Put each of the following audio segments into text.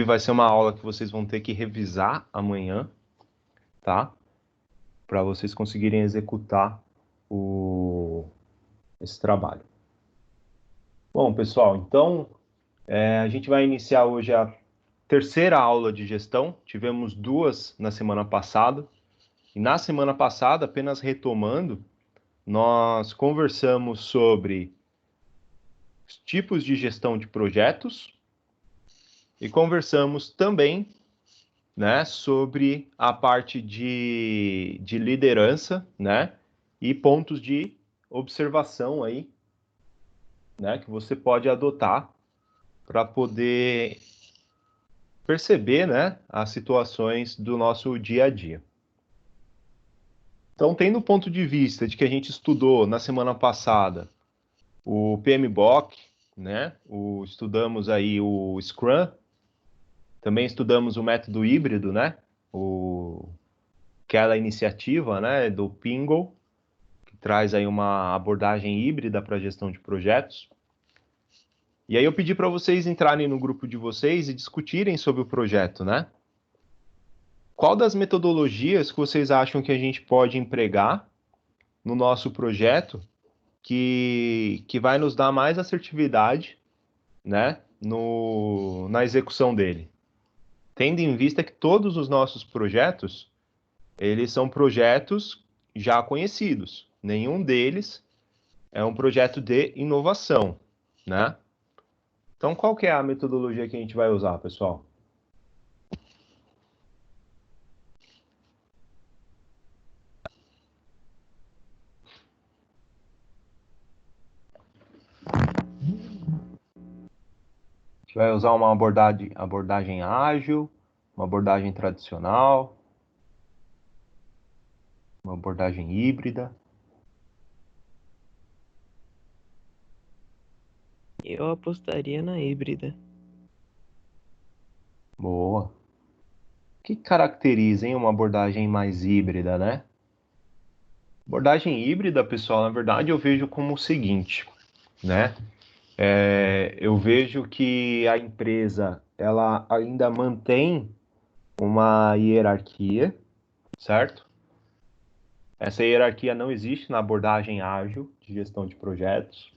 vai ser uma aula que vocês vão ter que revisar amanhã, tá? Para vocês conseguirem executar esse trabalho. Bom, pessoal, então a gente vai iniciar hoje a terceira aula de gestão. Tivemos duas na semana passada. E na semana passada, apenas retomando, nós conversamos sobre os tipos de gestão de projetos e conversamos também, né, sobre a parte de liderança, né, e pontos de observação aí, né, que você pode adotar para poder perceber, né, as situações do nosso dia a dia. Então, tendo o ponto de vista de que a gente estudou na semana passada o PMBOK, né, estudamos aí o Scrum, também estudamos o método híbrido, né, aquela iniciativa, né, do Pingle, que traz aí uma abordagem híbrida para a gestão de projetos. E aí eu pedi para vocês entrarem no grupo de vocês e discutirem sobre o projeto, né? Qual das metodologias que vocês acham que a gente pode empregar no nosso projeto que vai nos dar mais assertividade, né, na execução dele? Tendo em vista que todos os nossos projetos, eles são projetos já conhecidos. Nenhum deles é um projeto de inovação, né? Então, qual que é a metodologia que a gente vai usar, pessoal? A gente vai usar uma abordagem ágil, uma abordagem tradicional, uma abordagem híbrida. Eu apostaria na híbrida. Boa. O que caracteriza, hein, uma abordagem mais híbrida, né? Abordagem híbrida, pessoal, na verdade eu vejo como o seguinte, né? Eu vejo que a empresa ela ainda mantém uma hierarquia, certo? Essa hierarquia não existe na abordagem ágil de gestão de projetos.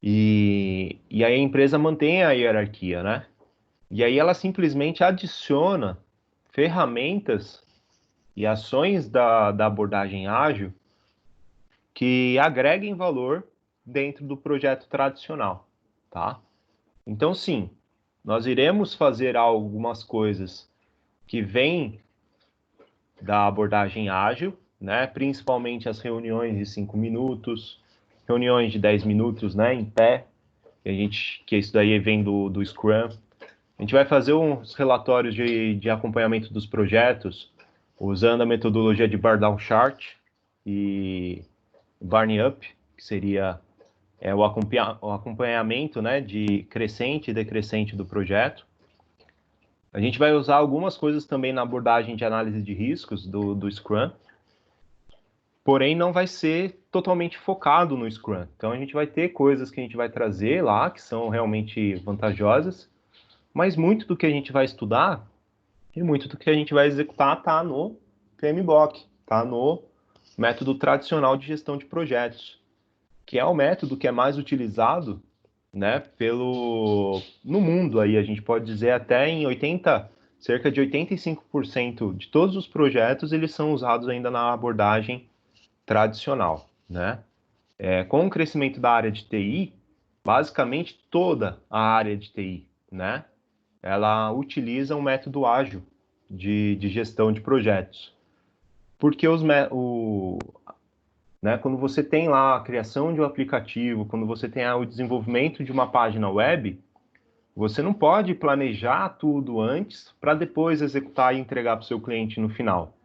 E aí a empresa mantém a hierarquia, né? E aí ela simplesmente adiciona ferramentas e ações da abordagem ágil que agreguem valor dentro do projeto tradicional, tá? Então, sim, nós iremos fazer algumas coisas que vêm da abordagem ágil, né? Principalmente as reuniões de 5 minutos, reuniões de 10 minutos, né? Em pé, que isso daí vem do Scrum. A gente vai fazer uns relatórios de acompanhamento dos projetos usando a metodologia de Bar Down Chart e Barney Up, que seria o acompanhamento, né, de crescente e decrescente do projeto. A gente vai usar algumas coisas também na abordagem de análise de riscos do Scrum, porém não vai ser totalmente focado no Scrum. Então a gente vai ter coisas que a gente vai trazer lá, que são realmente vantajosas, mas muito do que a gente vai estudar e muito do que a gente vai executar está no PMBOK, está no método tradicional de gestão de projetos, que é o método que é mais utilizado, né, no mundo aí, a gente pode dizer até em cerca de 85% de todos os projetos, eles são usados ainda na abordagem tradicional, né? Com o crescimento da área de TI, basicamente toda a área de TI, né, ela utiliza um método ágil de gestão de projetos. Porque quando você tem lá a criação de um aplicativo, quando você tem o desenvolvimento de uma página web, você não pode planejar tudo antes para depois executar e entregar para o seu cliente no final.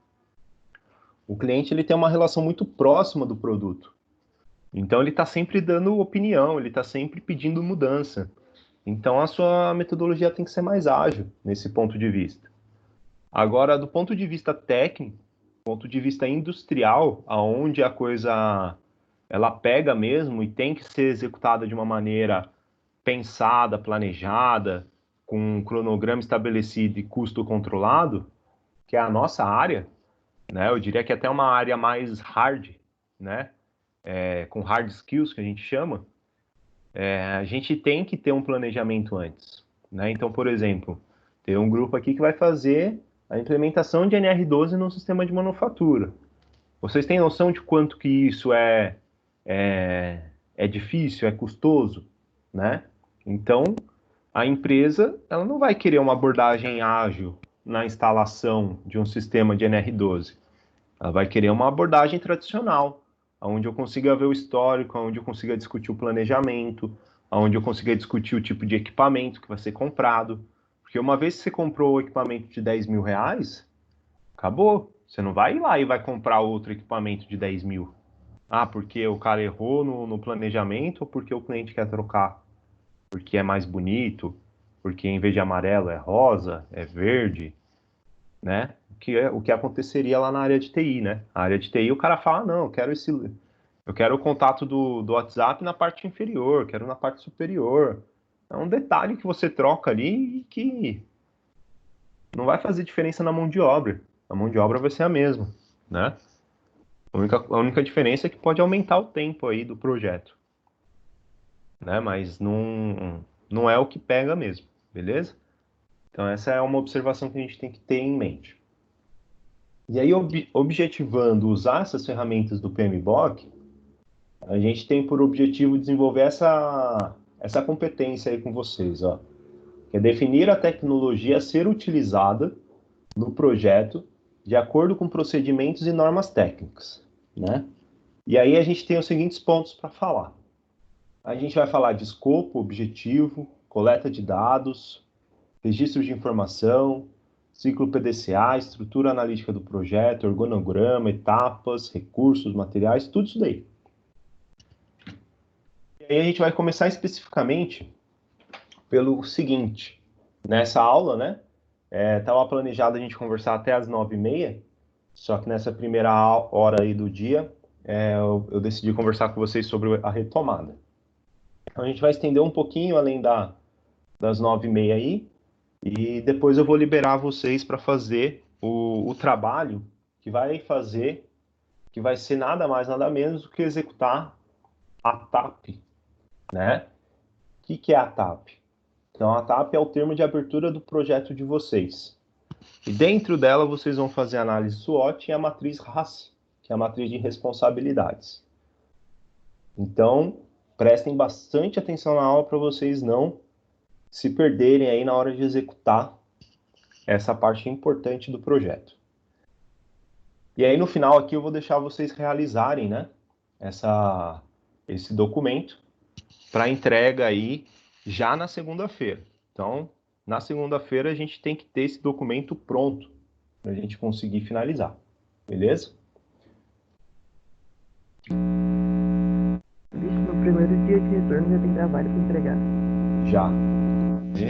O cliente ele tem uma relação muito próxima do produto. Então ele está sempre dando opinião, ele está sempre pedindo mudança. Então a sua metodologia tem que ser mais ágil nesse ponto de vista. Agora, do ponto de vista técnico, ponto de vista industrial, aonde a coisa ela pega mesmo e tem que ser executada de uma maneira pensada, planejada, com um cronograma estabelecido e custo controlado, que é a nossa área, né? Eu diria que até uma área mais hard, né? Com hard skills, que a gente chama, a gente tem que ter um planejamento antes, né? Então, por exemplo, tem um grupo aqui que vai fazer a implementação de NR12 no sistema de manufatura. Vocês têm noção de quanto que isso é difícil, é custoso, né? Então, a empresa ela não vai querer uma abordagem ágil na instalação de um sistema de NR12. Ela vai querer uma abordagem tradicional, onde eu consiga ver o histórico, onde eu consiga discutir o planejamento, onde eu consiga discutir o tipo de equipamento que vai ser comprado. Porque uma vez que você comprou o equipamento de 10 mil reais, acabou. Você não vai ir lá e vai comprar outro equipamento de 10 mil. Ah, porque o cara errou no planejamento ou porque o cliente quer trocar? Porque é mais bonito? Porque em vez de amarelo é rosa, é verde, né? O que aconteceria lá na área de TI, né? A área de TI, o cara fala, não, eu quero o contato do WhatsApp na parte inferior, quero na parte superior. É um detalhe que você troca ali e que não vai fazer diferença na mão de obra. A mão de obra vai ser a mesma, né? A única diferença é que pode aumentar o tempo aí do projeto, né? Mas não é o que pega mesmo, beleza? Então essa é uma observação que a gente tem que ter em mente. E aí, objetivando usar essas ferramentas do PMBOK, a gente tem por objetivo desenvolver essa competência aí com vocês, ó, que é definir a tecnologia a ser utilizada no projeto de acordo com procedimentos e normas técnicas, né? E aí a gente tem os seguintes pontos para falar. A gente vai falar de escopo, objetivo, coleta de dados, registro de informação, ciclo PDCA, estrutura analítica do projeto, organograma, etapas, recursos, materiais, tudo isso daí. E aí a gente vai começar especificamente pelo seguinte. Nessa aula, né, estava planejado a gente conversar até as 9h30, só que nessa primeira hora aí do dia, eu decidi conversar com vocês sobre a retomada. Então a gente vai estender um pouquinho além das 9h30 aí, e depois eu vou liberar vocês para fazer o trabalho que vai ser nada mais, nada menos do que executar a TAP, né? O que é a TAP? Então, a TAP é o termo de abertura do projeto de vocês. E dentro dela, vocês vão fazer a análise SWOT e a matriz RACE, que é a matriz de responsabilidades. Então, prestem bastante atenção na aula para vocês não se perderem aí na hora de executar essa parte importante do projeto. E aí, no final aqui, eu vou deixar vocês realizarem, né, esse documento para entrega aí já na segunda-feira. Então, na segunda-feira a gente tem que ter esse documento pronto para a gente conseguir finalizar, beleza? Vixe, no primeiro dia de retorno já tem trabalho pra entregar. Já.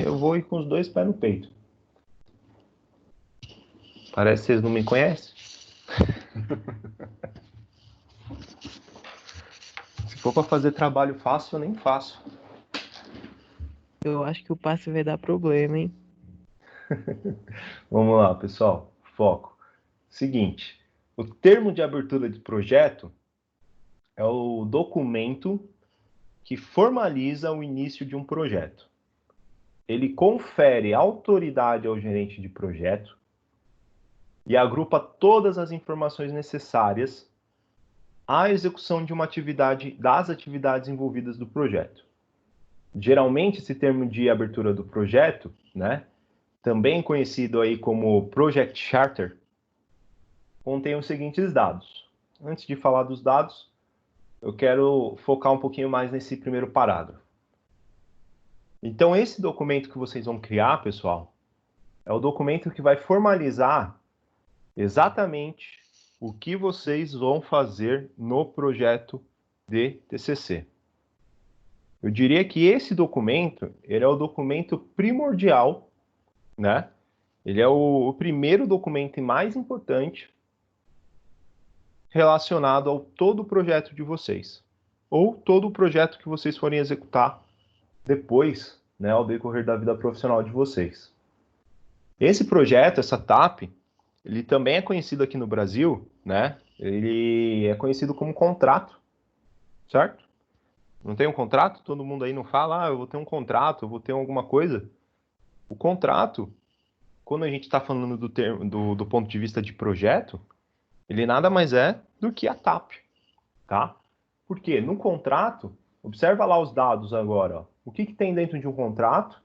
Eu vou ir com os dois pés no peito. Parece que vocês não me conhecem. Se for para fazer trabalho fácil, eu nem faço. Eu acho que o passe vai dar problema, hein? Vamos lá, pessoal. Foco. Seguinte, o termo de abertura de projeto é o documento que formaliza o início de um projeto. Ele confere autoridade ao gerente de projeto e agrupa todas as informações necessárias à execução de uma atividade, das atividades envolvidas do projeto. Geralmente, esse termo de abertura do projeto, né, também conhecido aí como Project Charter, contém os seguintes dados. Antes de falar dos dados, eu quero focar um pouquinho mais nesse primeiro parágrafo. Então, esse documento que vocês vão criar, pessoal, é o documento que vai formalizar exatamente o que vocês vão fazer no projeto de TCC. Eu diria que esse documento, ele é o documento primordial, né? Ele é o primeiro documento e mais importante relacionado ao todo o projeto de vocês, ou todo o projeto que vocês forem executar depois, né, ao decorrer da vida profissional de vocês. Esse projeto, essa TAP, ele também é conhecido aqui no Brasil, né? Ele é conhecido como contrato, certo? Não tem um contrato? Todo mundo aí não fala, eu vou ter um contrato, eu vou ter alguma coisa. O contrato, quando a gente está falando do ponto de vista de projeto, ele nada mais é do que a TAP, tá? Porque no contrato, observa lá os dados agora, ó. O que tem dentro de um contrato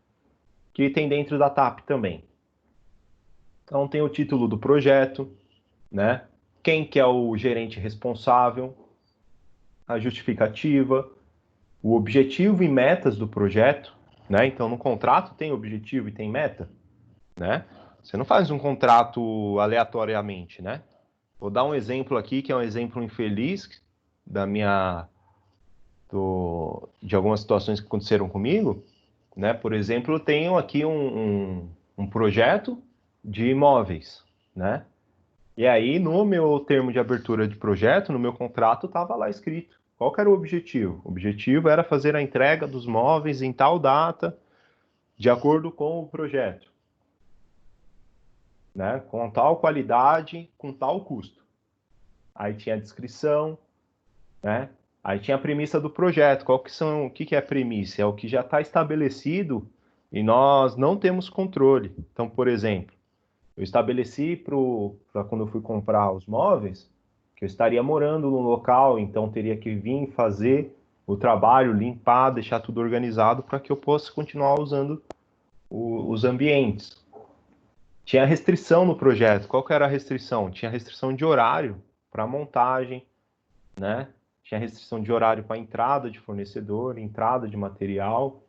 que tem dentro da TAP também? Então tem o título do projeto, né? Quem que é o gerente responsável, a justificativa, o objetivo e metas do projeto, né? Então no contrato tem objetivo e tem meta, né? Você não faz um contrato aleatoriamente, né? Vou dar um exemplo aqui que é um exemplo infeliz da minha de algumas situações que aconteceram comigo, né? Por exemplo, eu tenho aqui um projeto de imóveis, né? E aí, no meu termo de abertura de projeto, no meu contrato, estava lá escrito. Qual que era o objetivo? O objetivo era fazer a entrega dos móveis em tal data, de acordo com o projeto, né? Com tal qualidade, com tal custo. Aí tinha a descrição, né? Aí tinha a premissa do projeto. O que é a premissa? É o que já está estabelecido e nós não temos controle. Então, por exemplo, eu estabeleci para quando eu fui comprar os móveis, que eu estaria morando no local, então teria que vir fazer o trabalho, limpar, deixar tudo organizado para que eu possa continuar usando os ambientes. Tinha restrição no projeto. Qual que era a restrição? Tinha restrição de horário para montagem, né? Tinha restrição de horário para entrada de fornecedor, entrada de material.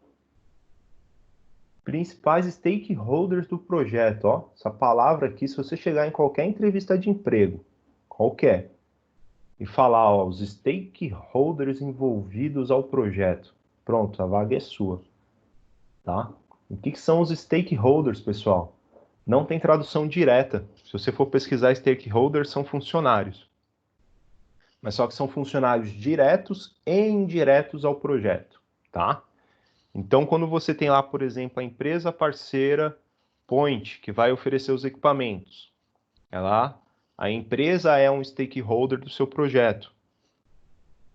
Principais stakeholders do projeto, ó. Essa palavra aqui, se você chegar em qualquer entrevista de emprego, qualquer, e falar, ó, os stakeholders envolvidos ao projeto, pronto, a vaga é sua, tá? O que são os stakeholders, pessoal? Não tem tradução direta. Se você for pesquisar, stakeholders são funcionários. Mas só que são funcionários diretos e indiretos ao projeto, tá? Então, quando você tem lá, por exemplo, a empresa parceira Point, que vai oferecer os equipamentos, a empresa é um stakeholder do seu projeto.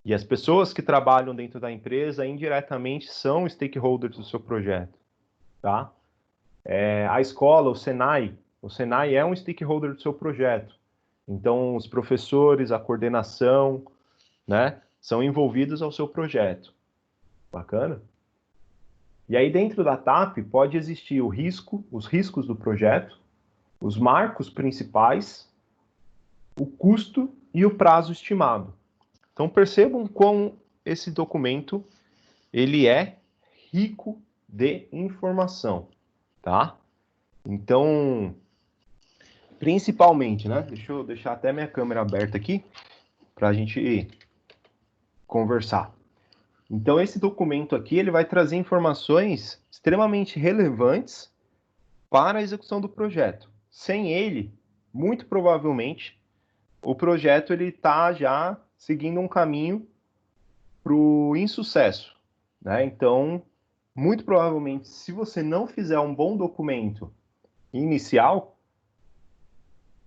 E as pessoas que trabalham dentro da empresa indiretamente são stakeholders do seu projeto, tá? A escola, o Senai é um stakeholder do seu projeto. Então, os professores, a coordenação, né, são envolvidos ao seu projeto. Bacana? E aí, dentro da TAP, pode existir o risco, os riscos do projeto, os marcos principais, o custo e o prazo estimado. Então, percebam como esse documento ele é rico de informação, tá? Então, principalmente, né? Deixa eu deixar até minha câmera aberta aqui para a gente conversar. Então, esse documento aqui ele vai trazer informações extremamente relevantes para a execução do projeto. Sem ele, muito provavelmente, o projeto ele está já seguindo um caminho para o insucesso, né? Então, muito provavelmente, se você não fizer um bom documento inicial,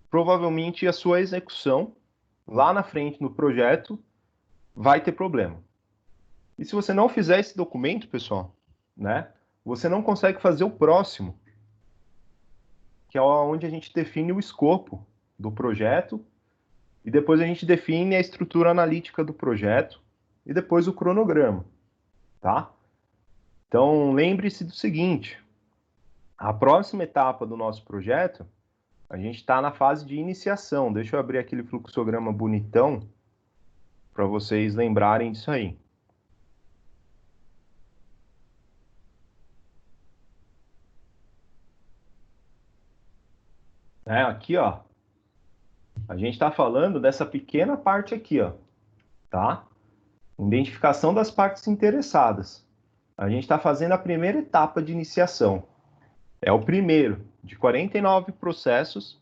provavelmente a sua execução lá na frente no projeto vai ter problema. E se você não fizer esse documento, pessoal, né, você não consegue fazer o próximo, que é onde a gente define o escopo do projeto e depois a gente define a estrutura analítica do projeto e depois o cronograma, tá? Então, lembre-se do seguinte, a próxima etapa do nosso projeto, a gente está na fase de iniciação. Deixa eu abrir aquele fluxograma bonitão para vocês lembrarem disso aí. Aqui, ó, a gente está falando dessa pequena parte aqui, ó, tá? Identificação das partes interessadas. A gente está fazendo a primeira etapa de iniciação. É o primeiro de 49 processos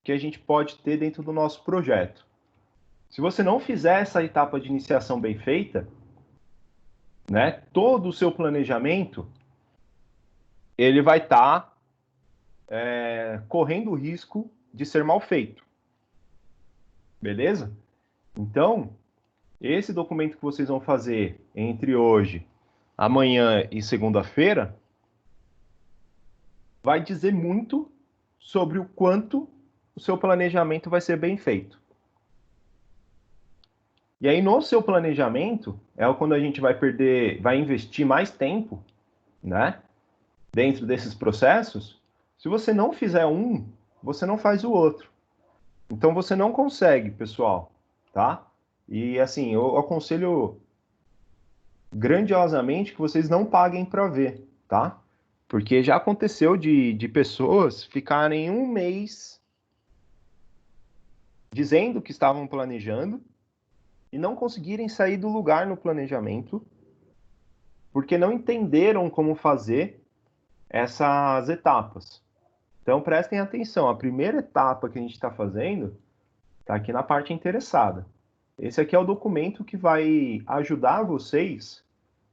que a gente pode ter dentro do nosso projeto. Se você não fizer essa etapa de iniciação bem feita, né, todo o seu planejamento ele vai estar correndo o risco de ser mal feito. Beleza? Então, esse documento que vocês vão fazer entre hoje, amanhã e segunda-feira, vai dizer muito sobre o quanto o seu planejamento vai ser bem feito. E aí, no seu planejamento, é quando a gente vai investir mais tempo, né? Dentro desses processos. Se você não fizer um, você não faz o outro. Então, você não consegue, pessoal, tá? E, assim, eu aconselho grandiosamente que vocês não paguem para ver, tá? Porque já aconteceu de pessoas ficarem um mês dizendo que estavam planejando e não conseguirem sair do lugar no planejamento porque não entenderam como fazer essas etapas. Então prestem atenção, a primeira etapa que a gente está fazendo está aqui na parte interessada. Esse aqui é o documento que vai ajudar vocês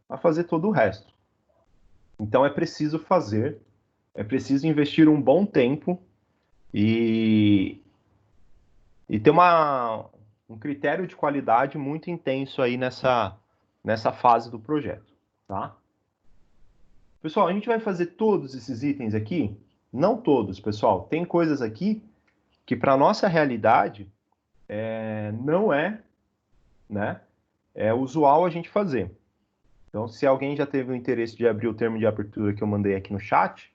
a fazer todo o resto. Então é preciso fazer, é preciso investir um bom tempo e ter um critério de qualidade muito intenso aí nessa fase do projeto, tá? Pessoal, a gente vai fazer todos esses itens aqui? Não todos, pessoal. Tem coisas aqui que para nossa realidade não né, é usual a gente fazer. Então, se alguém já teve o interesse de abrir o termo de abertura que eu mandei aqui no chat,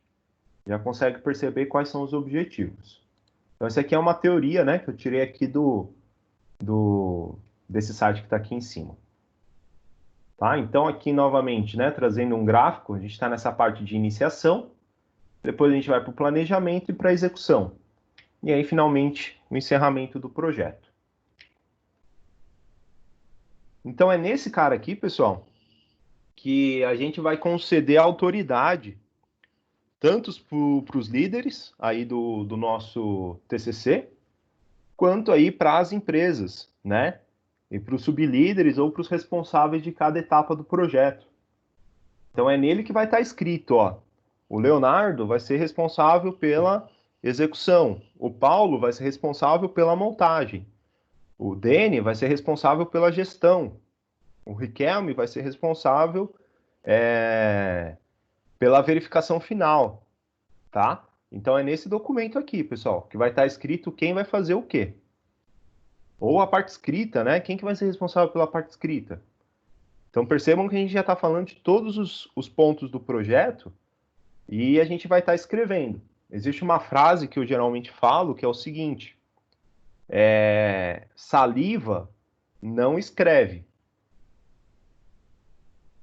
já consegue perceber quais são os objetivos. Então, essa aqui é uma teoria, né, que eu tirei aqui desse site que está aqui em cima. Tá? Então, aqui novamente, né, trazendo um gráfico, a gente está nessa parte de iniciação, depois a gente vai para o planejamento e para a execução. E aí, finalmente, o encerramento do projeto. Então, é nesse cara aqui, pessoal, que a gente vai conceder autoridade tanto para os líderes aí do nosso TCC, quanto aí para as empresas, né? E para os sublíderes ou para os responsáveis de cada etapa do projeto. Então, é nele que vai estar escrito, ó, o Leonardo vai ser responsável pela execução, o Paulo vai ser responsável pela montagem, o Dene vai ser responsável pela gestão, o Riquelme vai ser responsável pela verificação final, tá? Então é nesse documento aqui, pessoal, que vai estar escrito quem vai fazer o quê. Ou a parte escrita, né? Quem que vai ser responsável pela parte escrita? Então percebam que a gente já está falando de todos os pontos do projeto e a gente vai estar escrevendo. Existe uma frase que eu geralmente falo que é o seguinte: saliva não escreve.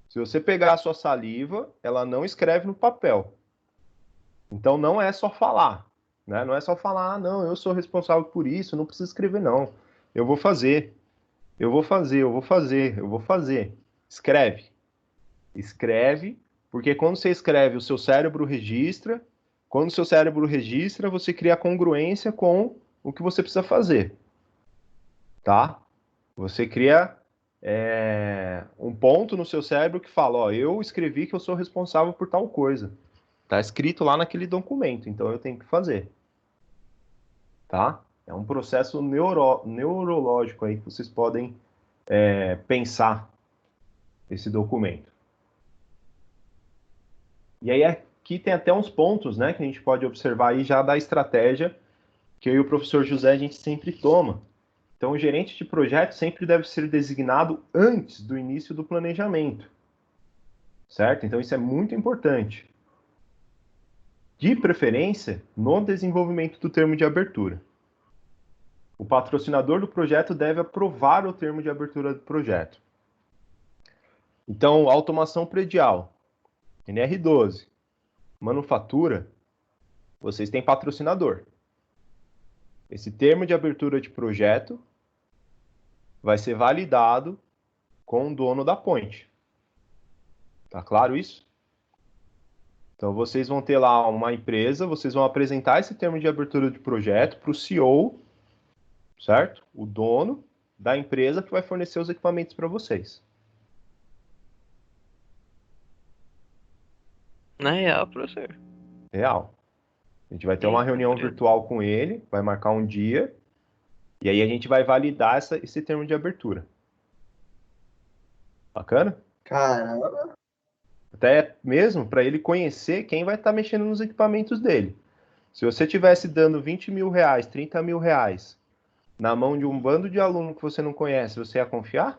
Se você pegar a sua saliva, ela não escreve no papel. Então não é só falar, né? Não é só falar, ah, não, eu sou responsável por isso, não preciso escrever, não. Eu vou fazer, eu vou fazer, eu vou fazer, eu vou fazer. Escreve. Escreve, porque quando você escreve, o seu cérebro registra. Quando o seu cérebro registra, você cria congruência com o que você precisa fazer, tá? Você cria um ponto no seu cérebro que fala, ó, eu escrevi que eu sou responsável por tal coisa. Tá escrito lá naquele documento, então eu tenho que fazer, tá? É um processo neurológico aí que vocês podem pensar esse documento. E aí aqui tem até uns pontos, né, que a gente pode observar aí já da estratégia que eu e o professor José a gente sempre toma. Então, o gerente de projeto sempre deve ser designado antes do início do planejamento, certo? Então, isso é muito importante. De preferência, no desenvolvimento do termo de abertura. O patrocinador do projeto deve aprovar o termo de abertura do projeto. Então, automação predial, NR12, manufatura, vocês têm patrocinador. Esse termo de abertura de projeto vai ser validado com o dono da ponte. Tá claro isso? Então, vocês vão ter lá uma empresa, vocês vão apresentar esse termo de abertura de projeto para o CEO, certo? O dono da empresa que vai fornecer os equipamentos para vocês. Na real, professor. Real. A gente vai ter uma Eita, reunião preto. virtual com ele, vai marcar um dia, e aí a gente vai validar esse termo de abertura. Bacana? Caramba. Até mesmo para ele conhecer quem vai estar mexendo nos equipamentos dele. Se você tivesse dando 20 mil reais, 30 mil reais na mão de um bando de aluno que você não conhece, você ia confiar?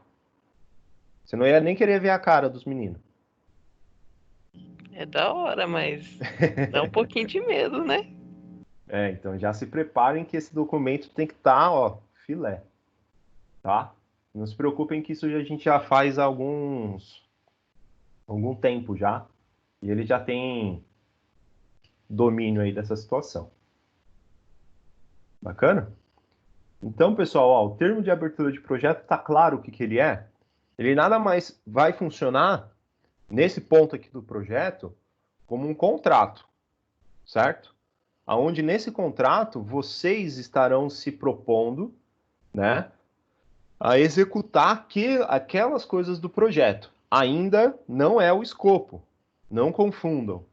Você não ia nem querer ver a cara dos meninos. É da hora, mas dá um pouquinho de medo, né? Então já se preparem que esse documento tem que estar, ó, filé, tá? Não se preocupem que isso a gente já faz há algum tempo já, e ele já tem domínio aí dessa situação. Bacana? Então, pessoal, ó, o termo de abertura de projeto está claro o que ele é? Ele nada mais vai funcionar nesse ponto aqui do projeto como um contrato, certo? Aonde nesse contrato vocês estarão se propondo, né, a executar aquelas coisas do projeto. Ainda não é o escopo. Não confundam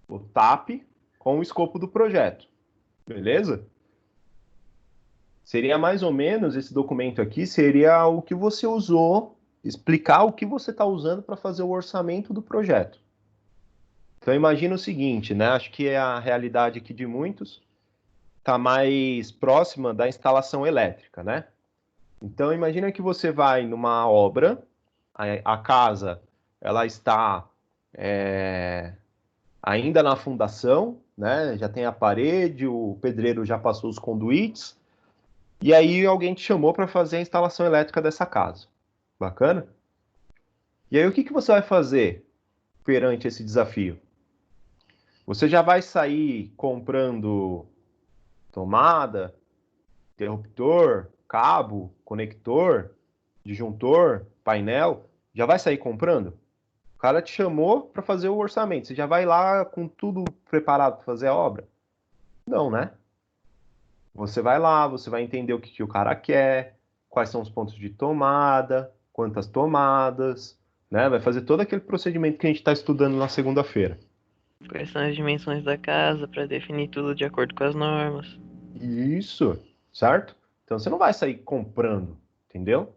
o TAP com o escopo do projeto. Beleza? Seria mais ou menos esse documento aqui, seria o que você usou, explicar o que você está usando para fazer o orçamento do projeto. Então imagina o seguinte, né? Acho que é a realidade aqui de muitos está mais próxima da instalação elétrica, né? Então imagina que você vai numa obra, a casa ela está ainda na fundação, né? Já tem a parede, o pedreiro já passou os conduítes, e aí alguém te chamou para fazer a instalação elétrica dessa casa. Bacana? E aí o que você vai fazer perante esse desafio? Você já vai sair comprando tomada, interruptor, cabo, conector, disjuntor, painel, já vai sair comprando? O cara te chamou para fazer o orçamento, você já vai lá com tudo preparado para fazer a obra? Não, né? Você vai lá, você vai entender o que o cara quer, quais são os pontos de tomada, quantas tomadas, né? Vai fazer todo aquele procedimento que a gente está estudando na segunda-feira. Quais são as dimensões da casa para definir tudo de acordo com as normas. Isso, certo? Então você não vai sair comprando, entendeu?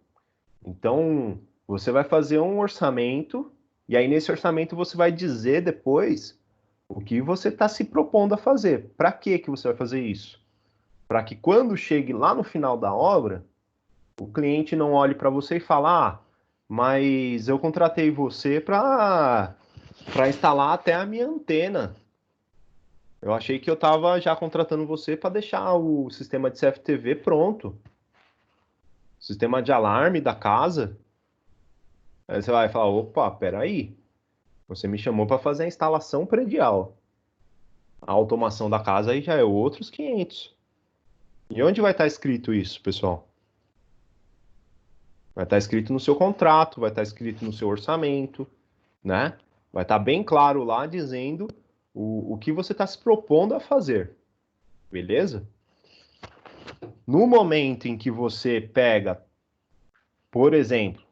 Então você vai fazer um orçamento e aí nesse orçamento você vai dizer depois o que você está se propondo a fazer. Para que você vai fazer isso? Para que quando chegue lá no final da obra, o cliente não olhe para você e fale: ah, mas eu contratei você para instalar até a minha antena. Eu achei que eu estava já contratando você para deixar o sistema de CFTV pronto. Sistema de alarme da casa. Aí você vai falar: opa, peraí. Você me chamou para fazer a instalação predial. A automação da casa aí já é outros 500. E onde vai estar escrito isso, pessoal? Vai estar escrito no seu contrato, vai estar escrito no seu orçamento, né? Vai estar bem claro lá dizendo o que você está se propondo a fazer. Beleza? No momento em que você pega, por exemplo,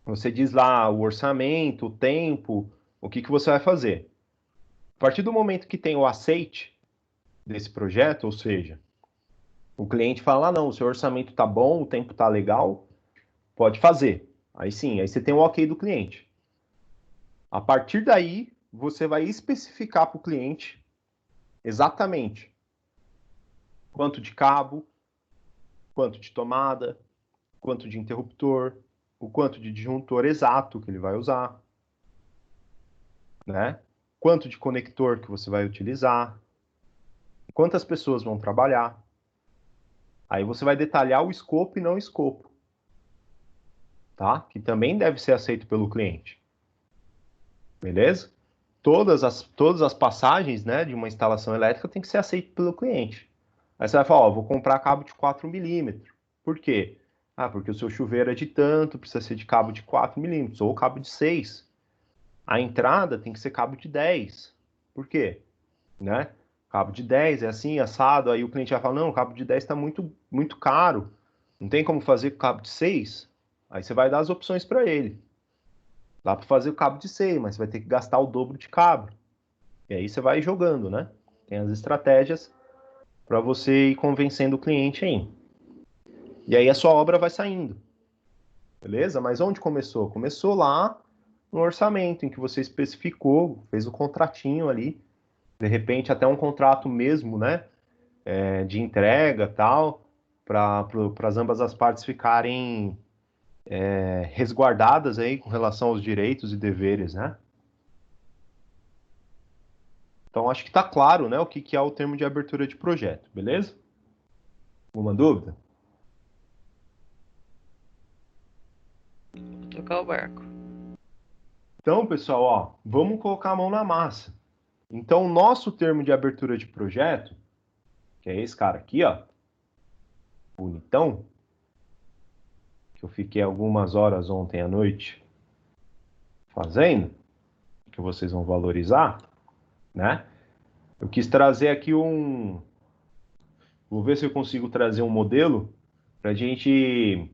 você diz lá o orçamento, o tempo, o que você vai fazer. A partir do momento que tem o aceite desse projeto, ou seja, o cliente fala: ah, não, o seu orçamento tá bom, o tempo tá legal, pode fazer. Aí sim, aí você tem o ok do cliente. A partir daí, você vai especificar para o cliente exatamente quanto de cabo, quanto de tomada, quanto de interruptor, o quanto de disjuntor exato que ele vai usar, né? Quanto de conector que você vai utilizar, quantas pessoas vão trabalhar. Aí você vai detalhar o escopo e não o escopo, tá? Que também deve ser aceito pelo cliente. Beleza? Todas as passagens, né, de uma instalação elétrica tem que ser aceito pelo cliente. Aí você vai falar: ó, vou comprar cabo de 4 milímetros. Por quê? Ah, porque o seu chuveiro é de tanto, precisa ser de cabo de 4 milímetros, ou cabo de 6. A entrada tem que ser cabo de 10. Por quê? Né? Cabo de 10 é assim, assado, aí o cliente vai falar: não, o cabo de 10 está muito, muito caro. Não tem como fazer com cabo de 6? Aí você vai dar as opções para ele. Dá para fazer o cabo de 6, mas você vai ter que gastar o dobro de cabo. E aí você vai jogando, né? Tem as estratégias para você ir convencendo o cliente aí. E aí a sua obra vai saindo. Beleza? Mas onde começou? Começou lá no orçamento, em que você especificou, fez o contratinho ali, de repente até um contrato mesmo, né? De entrega tal, para ambas as partes ficarem resguardadas aí com relação aos direitos e deveres, né? Então acho que está claro, né, o que é o termo de abertura de projeto, beleza? Alguma dúvida? Vou tocar o barco. Então, pessoal, ó, vamos colocar a mão na massa. Então, o nosso termo de abertura de projeto, que é esse cara aqui, ó, bonitão, que eu fiquei algumas horas ontem à noite fazendo, que vocês vão valorizar, né? Eu quis trazer aqui um. Vou ver se eu consigo trazer um modelo para a gente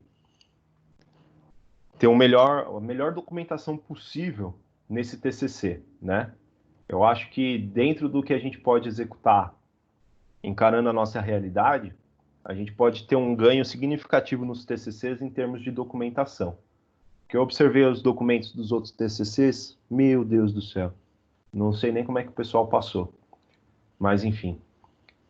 ter a melhor documentação possível nesse TCC, né? Eu acho que dentro do que a gente pode executar, encarando a nossa realidade, a gente pode ter um ganho significativo nos TCCs em termos de documentação. Porque eu observei os documentos dos outros TCCs, meu Deus do céu, não sei nem como é que o pessoal passou. Mas enfim,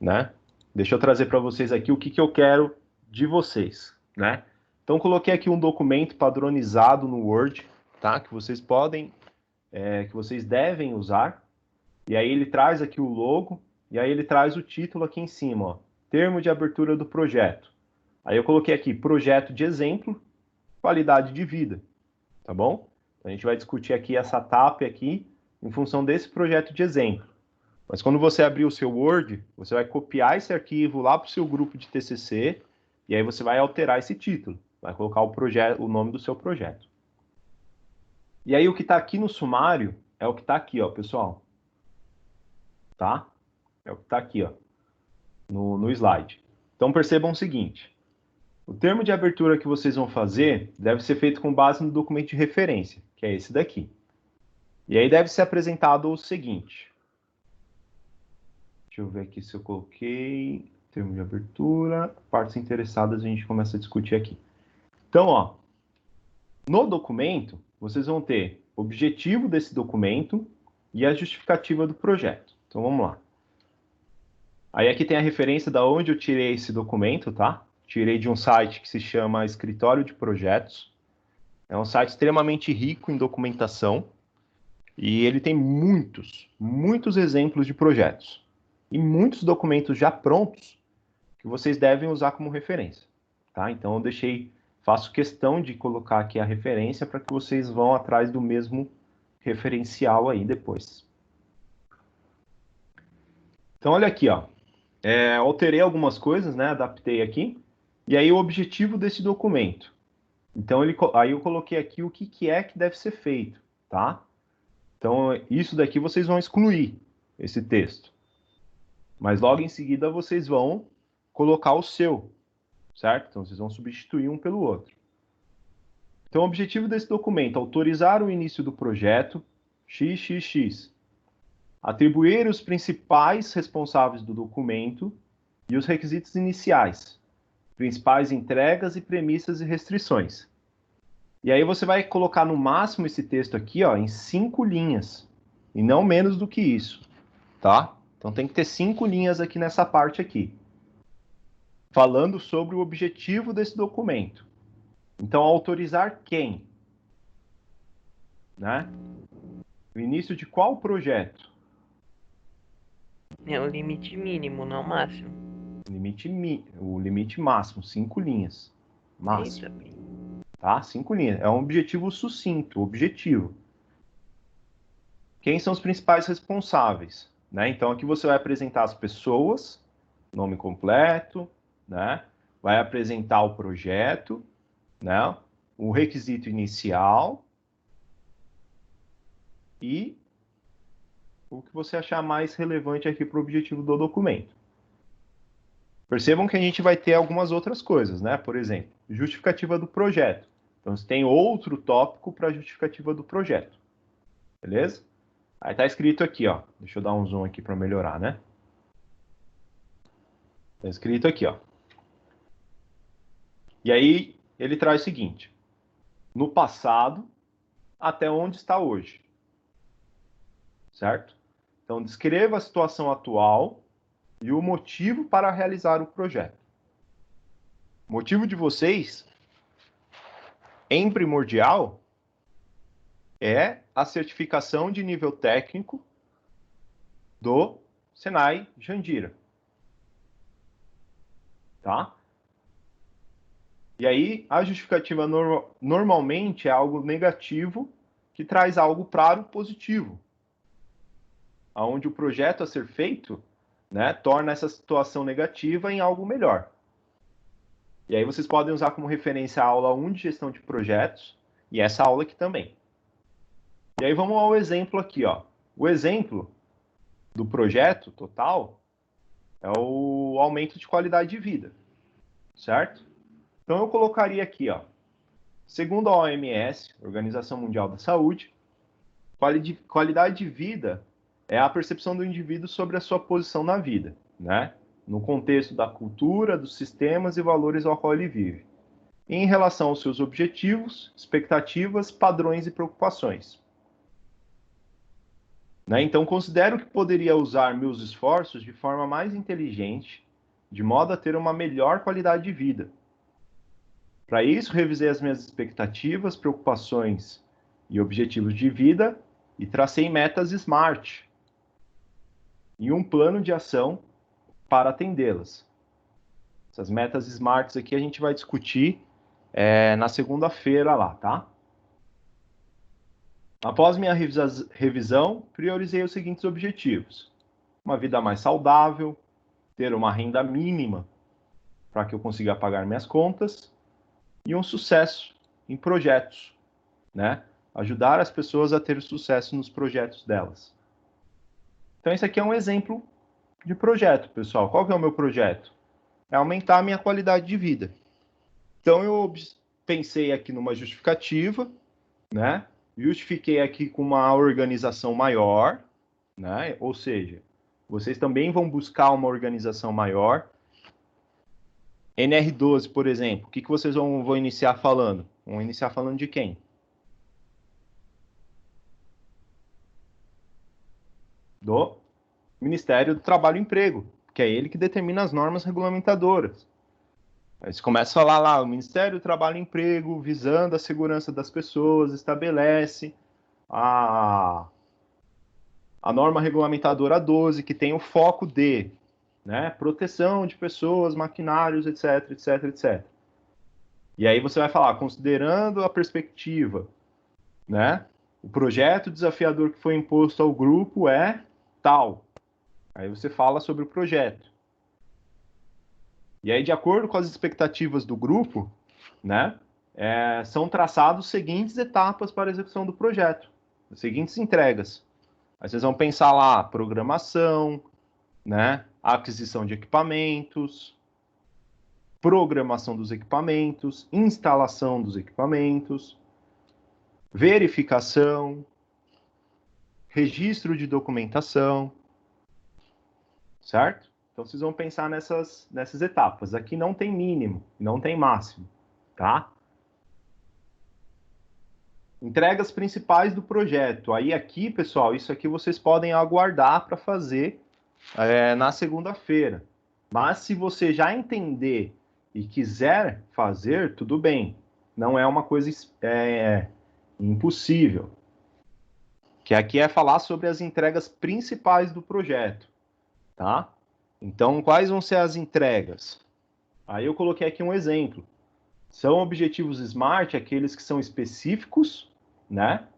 né? Deixa eu trazer para vocês aqui o que eu quero de vocês, né? Então coloquei aqui um documento padronizado no Word, tá? Que vocês podem, que vocês devem usar. E aí ele traz aqui o logo, e aí ele traz o título aqui em cima, ó. Termo de abertura do projeto. Aí eu coloquei aqui projeto de exemplo, qualidade de vida, tá bom? Então a gente vai discutir aqui essa TAP aqui em função desse projeto de exemplo. Mas quando você abrir o seu Word, você vai copiar esse arquivo lá para o seu grupo de TCC e aí você vai alterar esse título, vai colocar o nome do seu projeto. E aí o que está aqui no sumário é o que está aqui, ó, pessoal. Tá? É o que está aqui, ó, no slide. Então percebam o seguinte: o termo de abertura que vocês vão fazer deve ser feito com base no documento de referência, que é esse daqui. E aí deve ser apresentado o seguinte. Deixa eu ver aqui se eu coloquei termo de abertura, partes interessadas a gente começa a discutir aqui. Então, ó, no documento, vocês vão ter o objetivo desse documento e a justificativa do projeto. Então, vamos lá. Aí aqui tem a referência da onde eu tirei esse documento, tá? Tirei de um site que se chama Escritório de Projetos. É um site extremamente rico em documentação e ele tem muitos exemplos de projetos e muitos documentos já prontos que vocês devem usar como referência, tá? Então eu faço questão de colocar aqui a referência para que vocês vão atrás do mesmo referencial aí depois. Então olha aqui, ó. Alterei algumas coisas, né? Adaptei aqui. E aí o objetivo desse documento. Então aí eu coloquei aqui o que é que deve ser feito, tá? Então isso daqui vocês vão excluir esse texto. Mas logo em seguida vocês vão colocar o seu, certo? Então vocês vão substituir um pelo outro. Então o objetivo desse documento é autorizar o início do projeto XXX, atribuir os principais responsáveis do documento e os requisitos iniciais, principais entregas e premissas e restrições. E aí você vai colocar no máximo esse texto aqui, ó, em 5 linhas, e não menos do que isso, tá? Então tem que ter 5 linhas aqui nessa parte aqui, falando sobre o objetivo desse documento. Então, autorizar quem? Né? O início de qual projeto? É o limite mínimo, não máximo. O limite máximo, 5 linhas. Máximo. Eita. Tá? 5 linhas. É um objetivo sucinto, objetivo. Quem são os principais responsáveis? Né? Então, aqui você vai apresentar as pessoas, nome completo, né? Vai apresentar o projeto, né? O requisito inicial e o que você achar mais relevante aqui para o objetivo do documento. Percebam que a gente vai ter algumas outras coisas, né? Por exemplo, justificativa do projeto. Então, você tem outro tópico para a justificativa do projeto. Beleza? Aí tá escrito aqui, ó. Deixa eu dar um zoom aqui para melhorar, né? Tá escrito aqui, ó. E aí ele traz o seguinte: no passado até onde está hoje, certo? Então descreva a situação atual e o motivo para realizar o projeto. O motivo de vocês, em primordial, é a certificação de nível técnico do Senai Jandira. Tá? E aí, a justificativa normalmente é algo negativo que traz algo para o positivo, onde o projeto a ser feito, né, torna essa situação negativa em algo melhor. E aí vocês podem usar como referência a aula 1 de gestão de projetos e essa aula aqui também. E aí vamos ao exemplo aqui, ó. O exemplo do projeto total é o aumento de qualidade de vida, certo? Então eu colocaria aqui, ó, segundo a OMS, Organização Mundial da Saúde, qualidade de vida é a percepção do indivíduo sobre a sua posição na vida, né? No contexto da cultura, dos sistemas e valores ao qual ele vive, em relação aos seus objetivos, expectativas, padrões e preocupações. Né? Então, considero que poderia usar meus esforços de forma mais inteligente, de modo a ter uma melhor qualidade de vida. Para isso, revisei as minhas expectativas, preocupações e objetivos de vida e tracei metas SMART e um plano de ação para atendê-las. Essas metas SMART aqui a gente vai discutir na segunda-feira lá, tá? Após minha revisão, priorizei os seguintes objetivos: uma vida mais saudável, ter uma renda mínima para que eu consiga pagar minhas contas e um sucesso em projetos, né? Ajudar as pessoas a ter sucesso nos projetos delas. Então, esse aqui é um exemplo de projeto, pessoal. Qual que é o meu projeto? É aumentar a minha qualidade de vida. Então, eu pensei aqui numa justificativa, né? Justifiquei aqui com uma organização maior, né? Ou seja, vocês também vão buscar uma organização maior. NR12, por exemplo, o que vocês vão iniciar falando? Vão iniciar falando de quem? Do Ministério do Trabalho e Emprego, que é ele que determina as normas regulamentadoras. Aí você começa a falar lá, o Ministério do Trabalho e Emprego, visando a segurança das pessoas, estabelece a norma regulamentadora 12, que tem o foco de, né, proteção de pessoas, maquinários, etc, etc, etc. E aí você vai falar, considerando a perspectiva, né, o projeto desafiador que foi imposto ao grupo é tal. Aí você fala sobre o projeto. E aí, de acordo com as expectativas do grupo, né, são traçadas as seguintes etapas para a execução do projeto, as seguintes entregas. Aí vocês vão pensar lá, programação, né, aquisição de equipamentos, programação dos equipamentos, instalação dos equipamentos, verificação, registro de documentação, certo? Então vocês vão pensar nessas etapas. Aqui não tem mínimo, não tem máximo, tá? Entregas principais do projeto. Aí aqui, pessoal, isso aqui vocês podem aguardar para fazer na segunda-feira. Mas se você já entender e quiser fazer, tudo bem. Não é uma coisa impossível. Que aqui é falar sobre as entregas principais do projeto, tá? Então, quais vão ser as entregas? Aí eu coloquei aqui um exemplo. São objetivos SMART, aqueles que são específicos, né?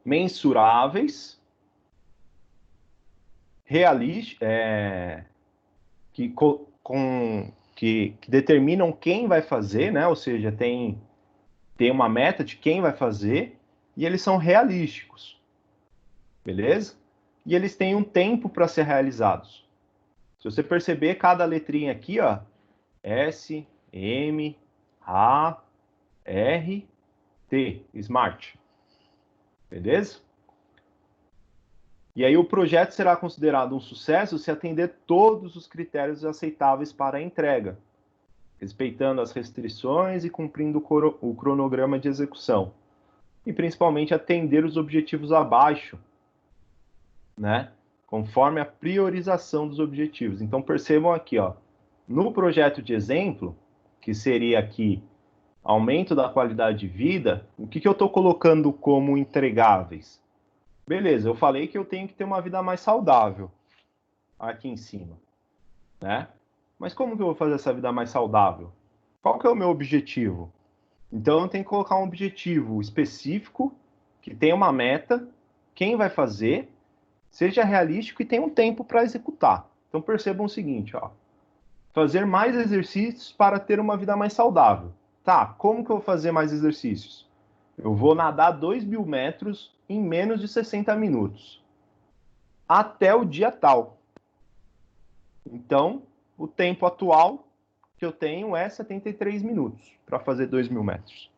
Mensuráveis, realísticos, que determinam quem vai fazer, né? Ou seja, tem uma meta de quem vai fazer e eles são realísticos, beleza? E eles têm um tempo para ser realizados. Se você perceber, cada letrinha aqui, ó, S, M, A, R, T, Smart, beleza? E aí o projeto será considerado um sucesso se atender todos os critérios aceitáveis para a entrega, respeitando as restrições e cumprindo o cronograma de execução. E principalmente atender os objetivos abaixo, né? Conforme a priorização dos objetivos. Então percebam aqui, ó, no projeto de exemplo, que seria aqui aumento da qualidade de vida, o que eu estou colocando como entregáveis? Beleza, eu falei que eu tenho que ter uma vida mais saudável aqui em cima, né? Mas como que eu vou fazer essa vida mais saudável? Qual que é o meu objetivo? Então eu tenho que colocar um objetivo específico, que tenha uma meta, quem vai fazer, seja realístico e tenha um tempo para executar. Então percebam o seguinte, ó, fazer mais exercícios para ter uma vida mais saudável. Tá, como que eu vou fazer mais exercícios? Eu vou nadar 2.000 metros em menos de 60 minutos. Até o dia tal. Então, o tempo atual que eu tenho é 73 minutos para fazer 2.000 metros.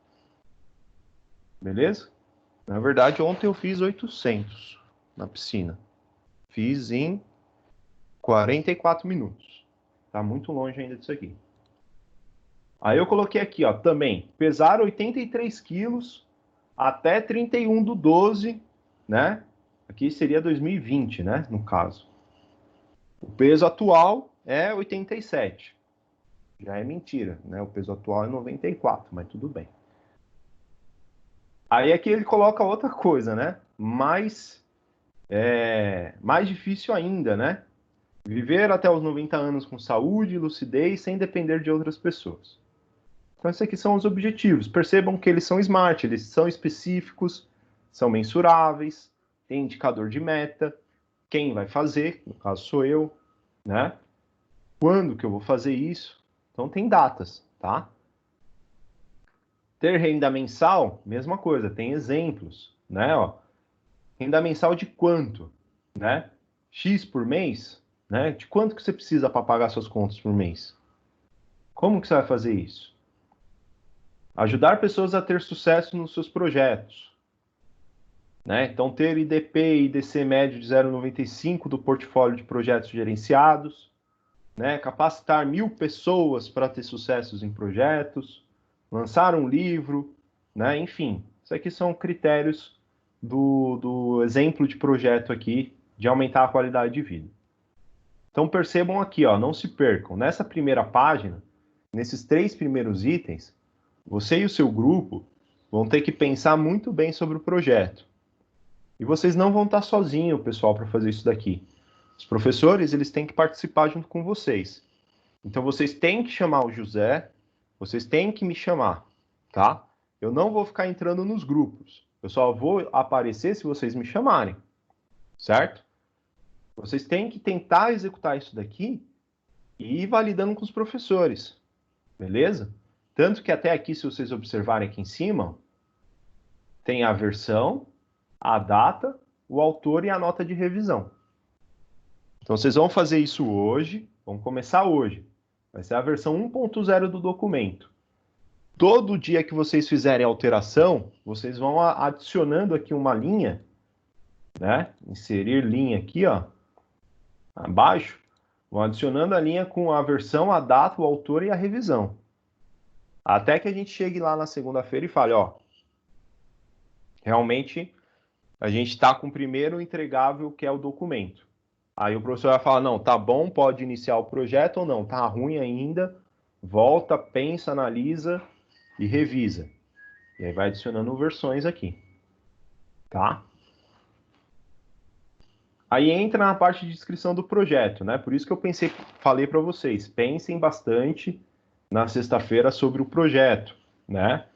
Beleza? Na verdade, ontem eu fiz 800 na piscina. Fiz em 44 minutos. Tá muito longe ainda disso aqui. Aí eu coloquei aqui, ó, também, pesar 83 quilos até 31/12, né? Aqui seria 2020, né, no caso. O peso atual é 87. Já é mentira, né? O peso atual é 94, mas tudo bem. Aí aqui ele coloca outra coisa, né? Mais difícil ainda, né? Viver até os 90 anos com saúde e lucidez sem depender de outras pessoas. Então, esses aqui são os objetivos. Percebam que eles são smart, eles são específicos, são mensuráveis, tem indicador de meta, quem vai fazer, no caso sou eu, né? Quando que eu vou fazer isso? Então, tem datas, tá? Ter renda mensal, mesma coisa, tem exemplos, né? Ó, renda mensal de quanto, né? X por mês, né? De quanto que você precisa para pagar suas contas por mês? Como que você vai fazer isso? Ajudar pessoas a ter sucesso nos seus projetos, né? Então, ter IDP e IDC médio de 0,95 do portfólio de projetos gerenciados, né? Capacitar 1.000 pessoas para ter sucessos em projetos, lançar um livro, né? Enfim, isso aqui são critérios do exemplo de projeto aqui de aumentar a qualidade de vida. Então percebam aqui, ó, não se percam. Nessa primeira página, nesses 3 primeiros itens, você e o seu grupo vão ter que pensar muito bem sobre o projeto. E vocês não vão estar sozinhos, pessoal, para fazer isso daqui. Os professores, eles têm que participar junto com vocês. Então vocês têm que chamar o José, vocês têm que me chamar, tá? Eu não vou ficar entrando nos grupos. Eu só vou aparecer se vocês me chamarem, certo? Vocês têm que tentar executar isso daqui e ir validando com os professores, beleza? Tanto que até aqui, se vocês observarem aqui em cima, tem a versão, a data, o autor e a nota de revisão. Então vocês vão fazer isso hoje, vão começar hoje. Vai ser a versão 1.0 do documento. Todo dia que vocês fizerem alteração, vocês vão adicionando aqui uma linha, né? Inserir linha aqui, ó, abaixo. Vão adicionando a linha com a versão, a data, o autor e a revisão. Até que a gente chegue lá na segunda-feira e fale, ó, realmente a gente está com o primeiro entregável, que é o documento. Aí o professor vai falar, não, tá bom, pode iniciar o projeto ou não, tá ruim ainda, volta, pensa, analisa e revisa. E aí vai adicionando versões aqui, tá? Aí entra na parte de descrição do projeto, né? Por isso que eu falei para vocês, pensem bastante na sexta-feira sobre o projeto, né?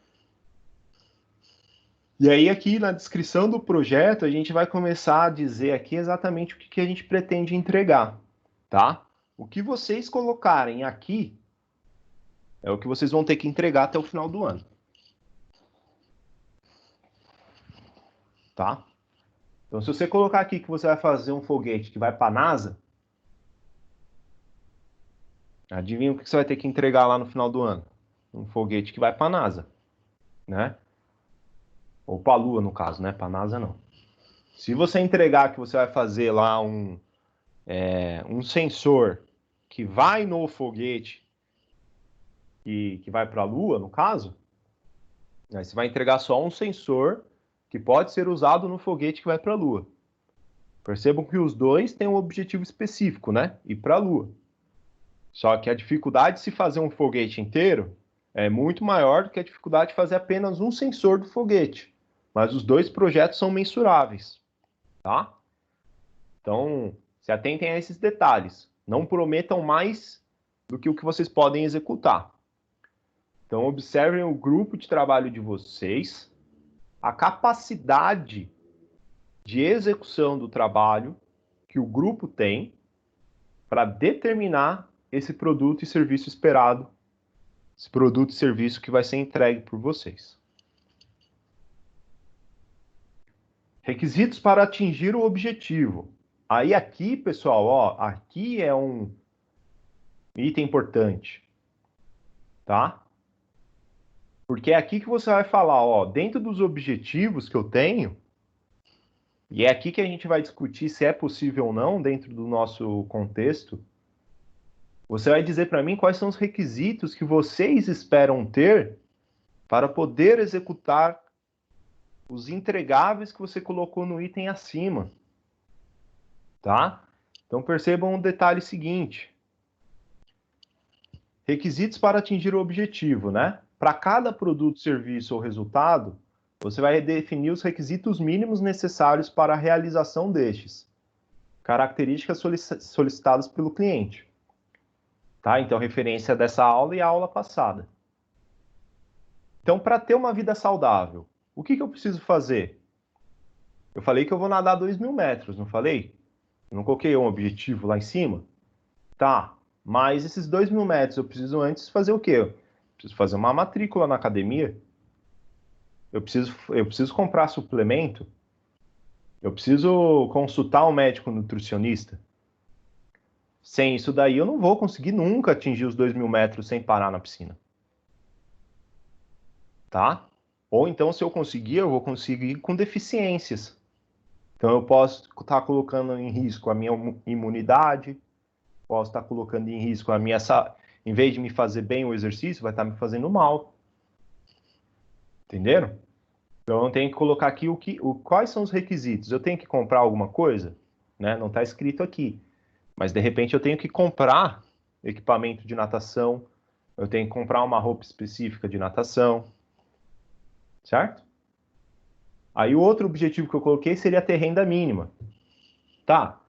E aí aqui na descrição do projeto a gente vai começar a dizer aqui exatamente o que a gente pretende entregar, tá? O que vocês colocarem aqui é o que vocês vão ter que entregar até o final do ano. Tá? Então, se você colocar aqui que você vai fazer um foguete que vai para a NASA, adivinha o que você vai ter que entregar lá no final do ano? Um foguete que vai para a NASA, né? Ou para a Lua, no caso, né? Para a NASA, não. Se você entregar que você vai fazer lá um sensor que vai no foguete que vai para a Lua, no caso, aí você vai entregar só um sensor que pode ser usado no foguete que vai para a Lua. Percebam que os dois têm um objetivo específico, né? Ir para a Lua. Só que a dificuldade de se fazer um foguete inteiro é muito maior do que a dificuldade de fazer apenas um sensor do foguete. Mas os dois projetos são mensuráveis, tá? Então, se atentem a esses detalhes. Não prometam mais do que o que vocês podem executar. Então, observem o grupo de trabalho de vocês, a capacidade de execução do trabalho que o grupo tem para determinar esse produto e serviço esperado, esse produto e serviço que vai ser entregue por vocês. Requisitos para atingir o objetivo. Aí aqui, pessoal, ó, aqui é um item importante, tá? Porque é aqui que você vai falar, ó, dentro dos objetivos que eu tenho, e é aqui que a gente vai discutir se é possível ou não dentro do nosso contexto, você vai dizer para mim quais são os requisitos que vocês esperam ter para poder executar os entregáveis que você colocou no item acima, tá? Então percebam um detalhe seguinte. Requisitos para atingir o objetivo, né? Para cada produto, serviço ou resultado, você vai definir os requisitos mínimos necessários para a realização destes, características solicitadas pelo cliente. Tá? Então, referência dessa aula e a aula passada. Então, para ter uma vida saudável, o que eu preciso fazer? Eu falei que eu vou nadar 2.000 metros, não falei? Eu não coloquei um objetivo lá em cima? Tá, mas esses 2.000 metros eu preciso antes fazer o quê? Eu preciso fazer uma matrícula na academia, eu preciso comprar suplemento, eu preciso consultar um médico nutricionista. Sem isso daí eu não vou conseguir nunca atingir os 2.000 metros sem parar na piscina. Tá? Ou então, se eu conseguir, eu vou conseguir com deficiências. Então, eu posso estar colocando em risco a minha imunidade, posso estar colocando em risco a minha saúde. Em vez de me fazer bem o exercício, vai estar me fazendo mal. Entenderam? Então, eu tenho que colocar aqui quais são os requisitos. Eu tenho que comprar alguma coisa? Né? Não está escrito aqui. Mas, de repente, eu tenho que comprar equipamento de natação, eu tenho que comprar uma roupa específica de natação, certo? Aí o outro objetivo que eu coloquei seria ter renda mínima. Tá,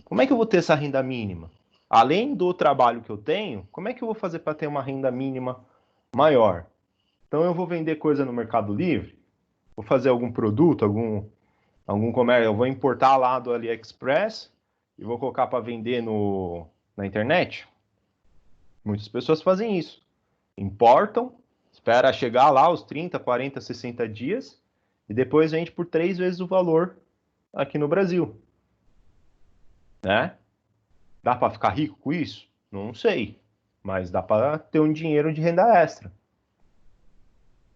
como é que eu vou ter essa renda mínima? Além do trabalho que eu tenho, como é que eu vou fazer para ter uma renda mínima maior? Então eu vou vender coisa no Mercado Livre? Vou fazer algum produto, algum comércio? Eu vou importar lá do AliExpress e vou colocar para vender na internet? Muitas pessoas fazem isso. Importam, espera chegar lá os 30, 40, 60 dias e depois vende por 3 vezes o valor aqui no Brasil. Né? Dá para ficar rico com isso? Não sei, mas dá para ter um dinheiro de renda extra,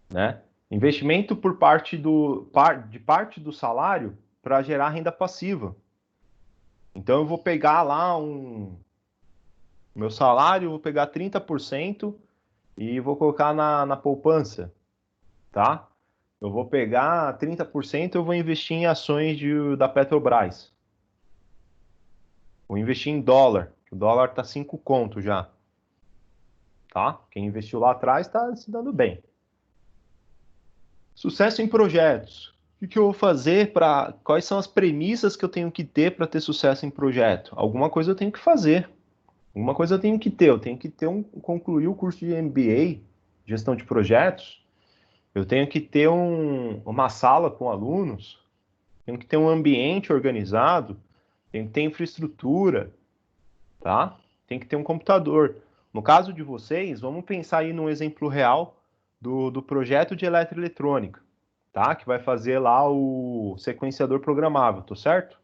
né? Investimento de parte do salário para gerar renda passiva. Então eu vou pegar lá meu salário, vou pegar 30% e vou colocar na poupança, tá? Eu vou pegar 30% e eu vou investir em ações da Petrobras. Vou investir em dólar. O dólar tá 5 conto já. Tá? Quem investiu lá atrás está se dando bem. Sucesso em projetos. O que eu vou fazer para... Quais são as premissas que eu tenho que ter para ter sucesso em projeto? Alguma coisa eu tenho que fazer. Alguma coisa eu tenho que ter. Eu tenho que ter concluir o curso de MBA, gestão de projetos. Eu tenho que ter uma sala com alunos. Tenho que ter um ambiente organizado. Tenho que ter infraestrutura. Tá? Tem que ter um computador. No caso de vocês, vamos pensar aí num exemplo real do projeto de eletroeletrônica, tá? Que vai fazer lá o sequenciador programável, tô certo?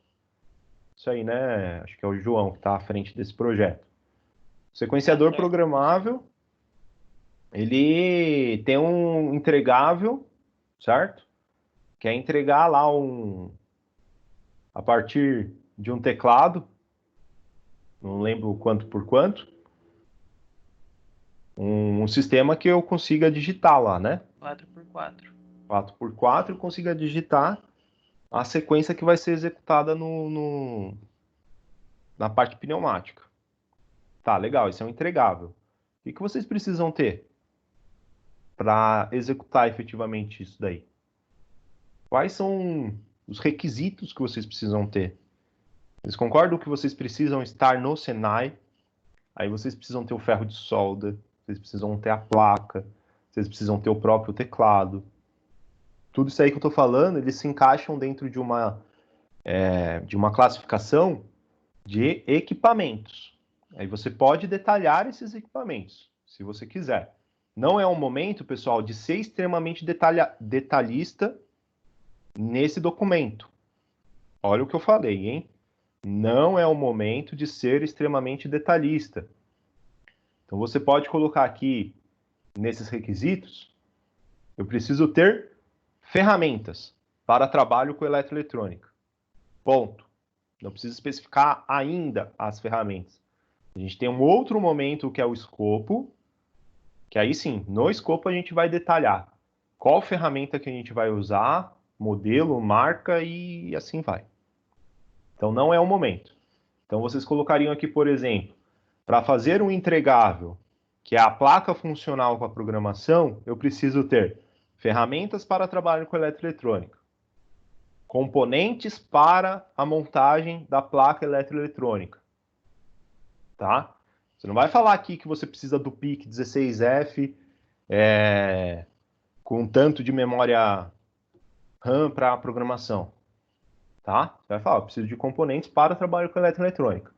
Isso aí, né? Acho que é o João que está à frente desse projeto. O sequenciador programável, ele tem um entregável, certo? Que é entregar lá a partir de um teclado, não lembro quanto por quanto, um sistema que eu consiga digitar lá, né? 4x4. 4x4 eu consiga digitar a sequência que vai ser executada na parte pneumática. Tá, legal, isso é um entregável. O que vocês precisam ter para executar efetivamente isso daí? Quais são os requisitos que vocês precisam ter? Vocês concordam que vocês precisam estar no Senai? Aí vocês precisam ter o ferro de solda, vocês precisam ter a placa, vocês precisam ter o próprio teclado. Tudo isso aí que eu estou falando, eles se encaixam dentro de uma classificação de equipamentos. Aí você pode detalhar esses equipamentos, se você quiser. Não é um momento, pessoal, de ser extremamente detalhista nesse documento. Olha o que eu falei, hein? Não é o momento de ser extremamente detalhista. Então você pode colocar aqui nesses requisitos, eu preciso ter ferramentas para trabalho com eletroeletrônica. Ponto. Não precisa especificar ainda as ferramentas. A gente tem um outro momento que é o escopo, que aí sim, no escopo a gente vai detalhar qual ferramenta que a gente vai usar, modelo, marca e assim vai. Então não é o momento. Então vocês colocariam aqui, por exemplo, para fazer um entregável, que é a placa funcional com a programação, eu preciso ter ferramentas para trabalho com eletroeletrônica, componentes para a montagem da placa eletroeletrônica, tá? Você não vai falar aqui que você precisa do PIC 16F com tanto de memória RAM para a programação, tá? Você vai falar, eu preciso de componentes para trabalho com eletroeletrônica,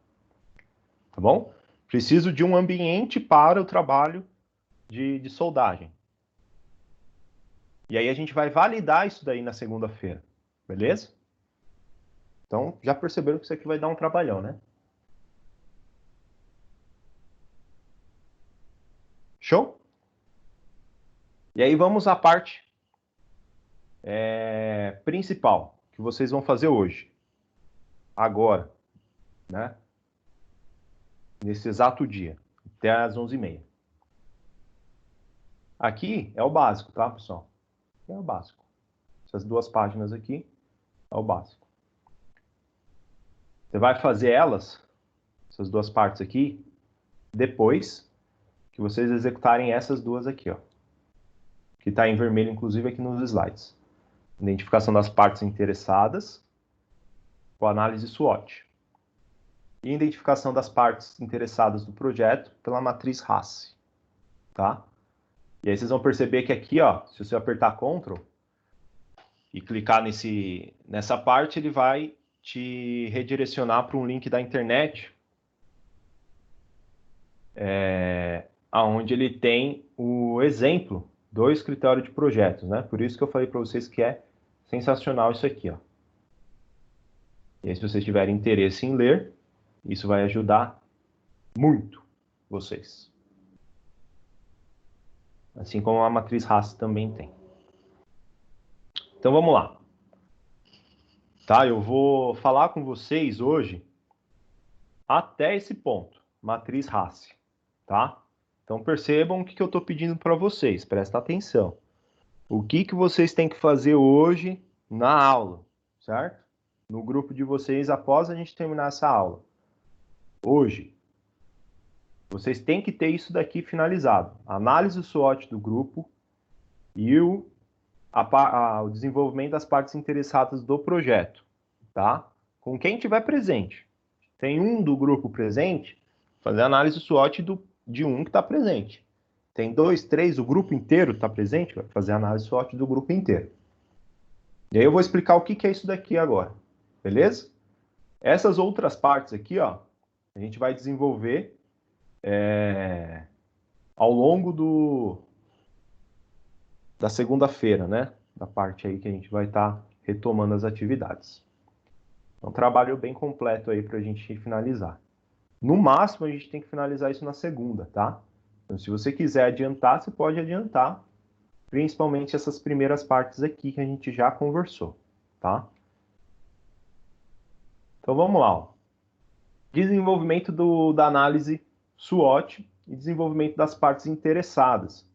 tá bom? Preciso de um ambiente para o trabalho de soldagem. E aí a gente vai validar isso daí na segunda-feira, beleza? Então, já perceberam que isso aqui vai dar um trabalhão, né? Show? E aí vamos à parte principal que vocês vão fazer hoje. Agora, né? Nesse exato dia, até às 11h30. Aqui é o básico, tá, pessoal? É o básico. Essas duas páginas aqui é o básico. Você vai fazer elas, essas duas partes aqui, depois que vocês executarem essas duas aqui, ó. Que está em vermelho, inclusive, aqui nos slides. Identificação das partes interessadas, com análise SWOT. E identificação das partes interessadas do projeto pela matriz RACE, tá? E aí vocês vão perceber que aqui, ó, se você apertar Ctrl e clicar nessa parte, ele vai te redirecionar para um link da internet, onde ele tem o exemplo do escritório de projetos, né? Por isso que eu falei para vocês que é sensacional isso aqui, ó. E aí, se vocês tiverem interesse em ler, isso vai ajudar muito vocês. Assim como a matriz RACE também tem. Então vamos lá. Tá, eu vou falar com vocês hoje até esse ponto, matriz RACE, tá? Então percebam o que eu estou pedindo para vocês, presta atenção. O que vocês têm que fazer hoje na aula, certo? No grupo de vocês após a gente terminar essa aula. Hoje, vocês têm que ter isso daqui finalizado. Análise SWOT do grupo e o desenvolvimento das partes interessadas do projeto, tá? Com quem tiver presente. Tem um do grupo presente, fazer análise SWOT de um que está presente. Tem 2, 3, o grupo inteiro está presente, vai fazer análise SWOT do grupo inteiro. E aí eu vou explicar o que é isso daqui agora, beleza? Essas outras partes aqui, ó, a gente vai desenvolver ao longo da segunda-feira, né? Da parte aí que a gente vai estar retomando as atividades. É um trabalho bem completo aí para a gente finalizar. No máximo, a gente tem que finalizar isso na segunda, tá? Então, se você quiser adiantar, você pode adiantar, principalmente essas primeiras partes aqui que a gente já conversou, tá? Então vamos lá. Ó. Desenvolvimento da análise SWOT e desenvolvimento das partes interessadas.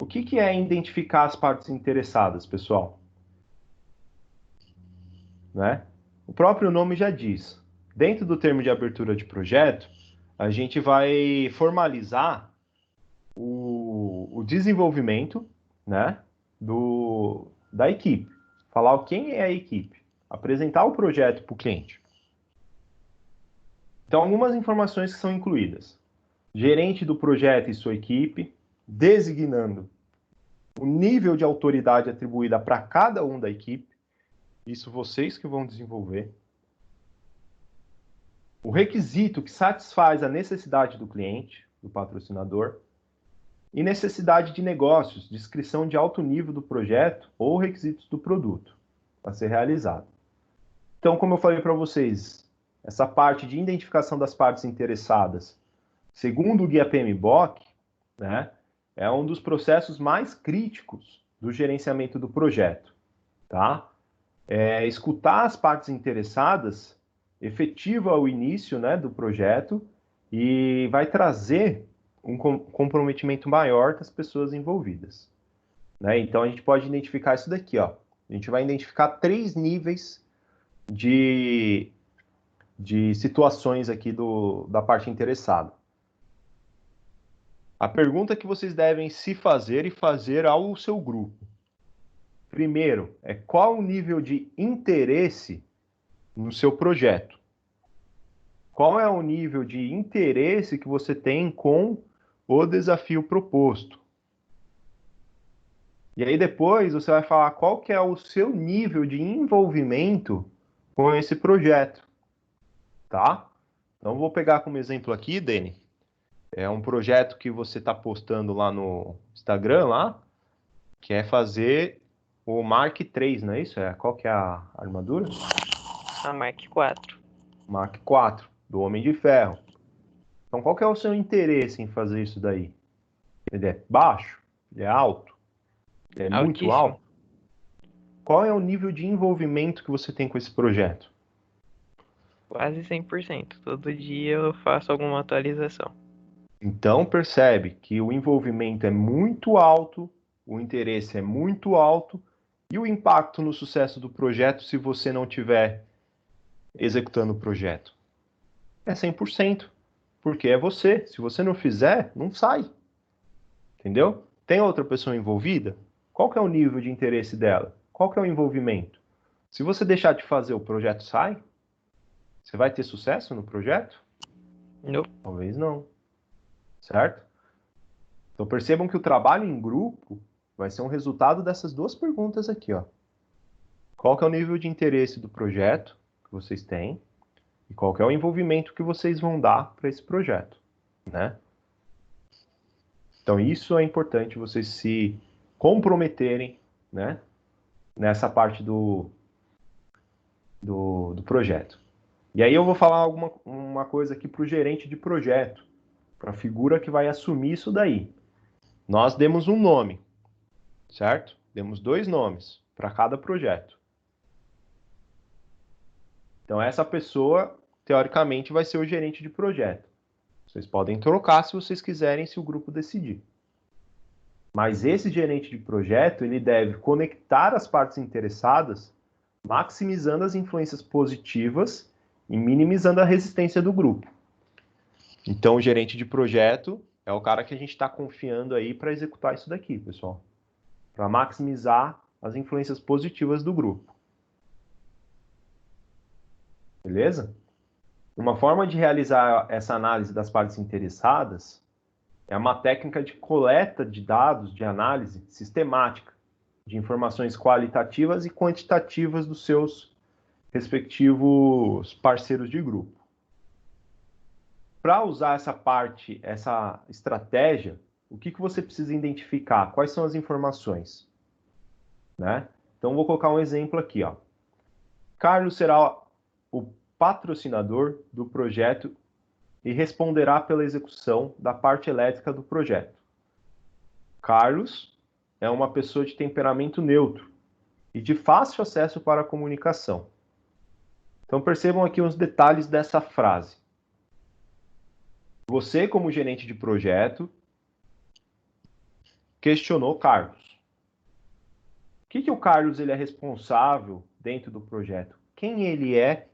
O que é identificar as partes interessadas, pessoal? Né? O próprio nome já diz. Dentro do termo de abertura de projeto, a gente vai formalizar o desenvolvimento, né, da equipe. Falar quem é a equipe. Apresentar o projeto para o cliente. Então, algumas informações que são incluídas. Gerente do projeto e sua equipe, designando o nível de autoridade atribuída para cada um da equipe. Isso vocês que vão desenvolver. O requisito que satisfaz a necessidade do cliente, do patrocinador, e necessidade de negócios, descrição de alto nível do projeto ou requisitos do produto a ser realizado. Então, como eu falei para vocês, essa parte de identificação das partes interessadas, segundo o guia PMBOK, né, é um dos processos mais críticos do gerenciamento do projeto, tá? Escutar as partes interessadas efetiva o início, né, do projeto e vai trazer um comprometimento maior das pessoas envolvidas. Né? Então, a gente pode identificar isso daqui. Ó. A gente vai identificar 3 níveis de situações aqui da parte interessada. A pergunta que vocês devem se fazer e fazer ao seu grupo. Primeiro, qual o nível de interesse no seu projeto? Qual é o nível de interesse que você tem com o desafio proposto? E aí depois você vai falar qual que é o seu nível de envolvimento com esse projeto, tá? Então vou pegar como exemplo aqui, Dani, é um projeto que você está postando lá no Instagram, lá, que é fazer o Mark 3, não é isso? Qual que é a armadura? A Mark 4. Mark 4, do Homem de Ferro. Então qual que é o seu interesse em fazer isso daí? Ele é baixo? Ele é alto? Ele é muito Altíssimo. alto? Qual é o nível de envolvimento que você tem com esse projeto? Quase 100%. Todo dia eu faço alguma atualização. Então percebe que o envolvimento é muito alto, o interesse é muito alto e o impacto no sucesso do projeto, se você não estiver executando o projeto, é 100%, porque é você. Se você não fizer, não sai. Entendeu? Tem outra pessoa envolvida? Qual que é o nível de interesse dela? Qual que é o envolvimento? Se você deixar de fazer, o projeto sai? Você vai ter sucesso no projeto? Não. Talvez não. Certo? Então percebam que o trabalho em grupo vai ser um resultado dessas duas perguntas aqui, ó. Qual que é o nível de interesse do projeto que vocês têm e qual que é o envolvimento que vocês vão dar para esse projeto, né? Então isso é importante vocês se comprometerem, né? Nessa parte do projeto. E aí eu vou falar uma coisa aqui para o gerente de projeto, para a figura que vai assumir isso daí. Nós demos um nome, certo? Demos 2 nomes para cada projeto. Então, essa pessoa, teoricamente, vai ser o gerente de projeto. Vocês podem trocar se vocês quiserem, se o grupo decidir. Mas esse gerente de projeto, ele deve conectar as partes interessadas, maximizando as influências positivas e minimizando a resistência do grupo. Então, o gerente de projeto é o cara que a gente está confiando aí para executar isso daqui, pessoal. Para maximizar as influências positivas do grupo. Beleza? Uma forma de realizar essa análise das partes interessadas é uma técnica de coleta de dados de análise sistemática de informações qualitativas e quantitativas dos seus respectivos parceiros de grupo. Para usar essa parte, essa estratégia, o que você precisa identificar? Quais são as informações? Né? Então, vou colocar um exemplo aqui. Ó. Carlos será o patrocinador do projeto e responderá pela execução da parte elétrica do projeto. Carlos é uma pessoa de temperamento neutro e de fácil acesso para a comunicação. Então percebam aqui os detalhes dessa frase. Você, como gerente de projeto, questionou Carlos. O que o Carlos ele é responsável dentro do projeto? Quem ele é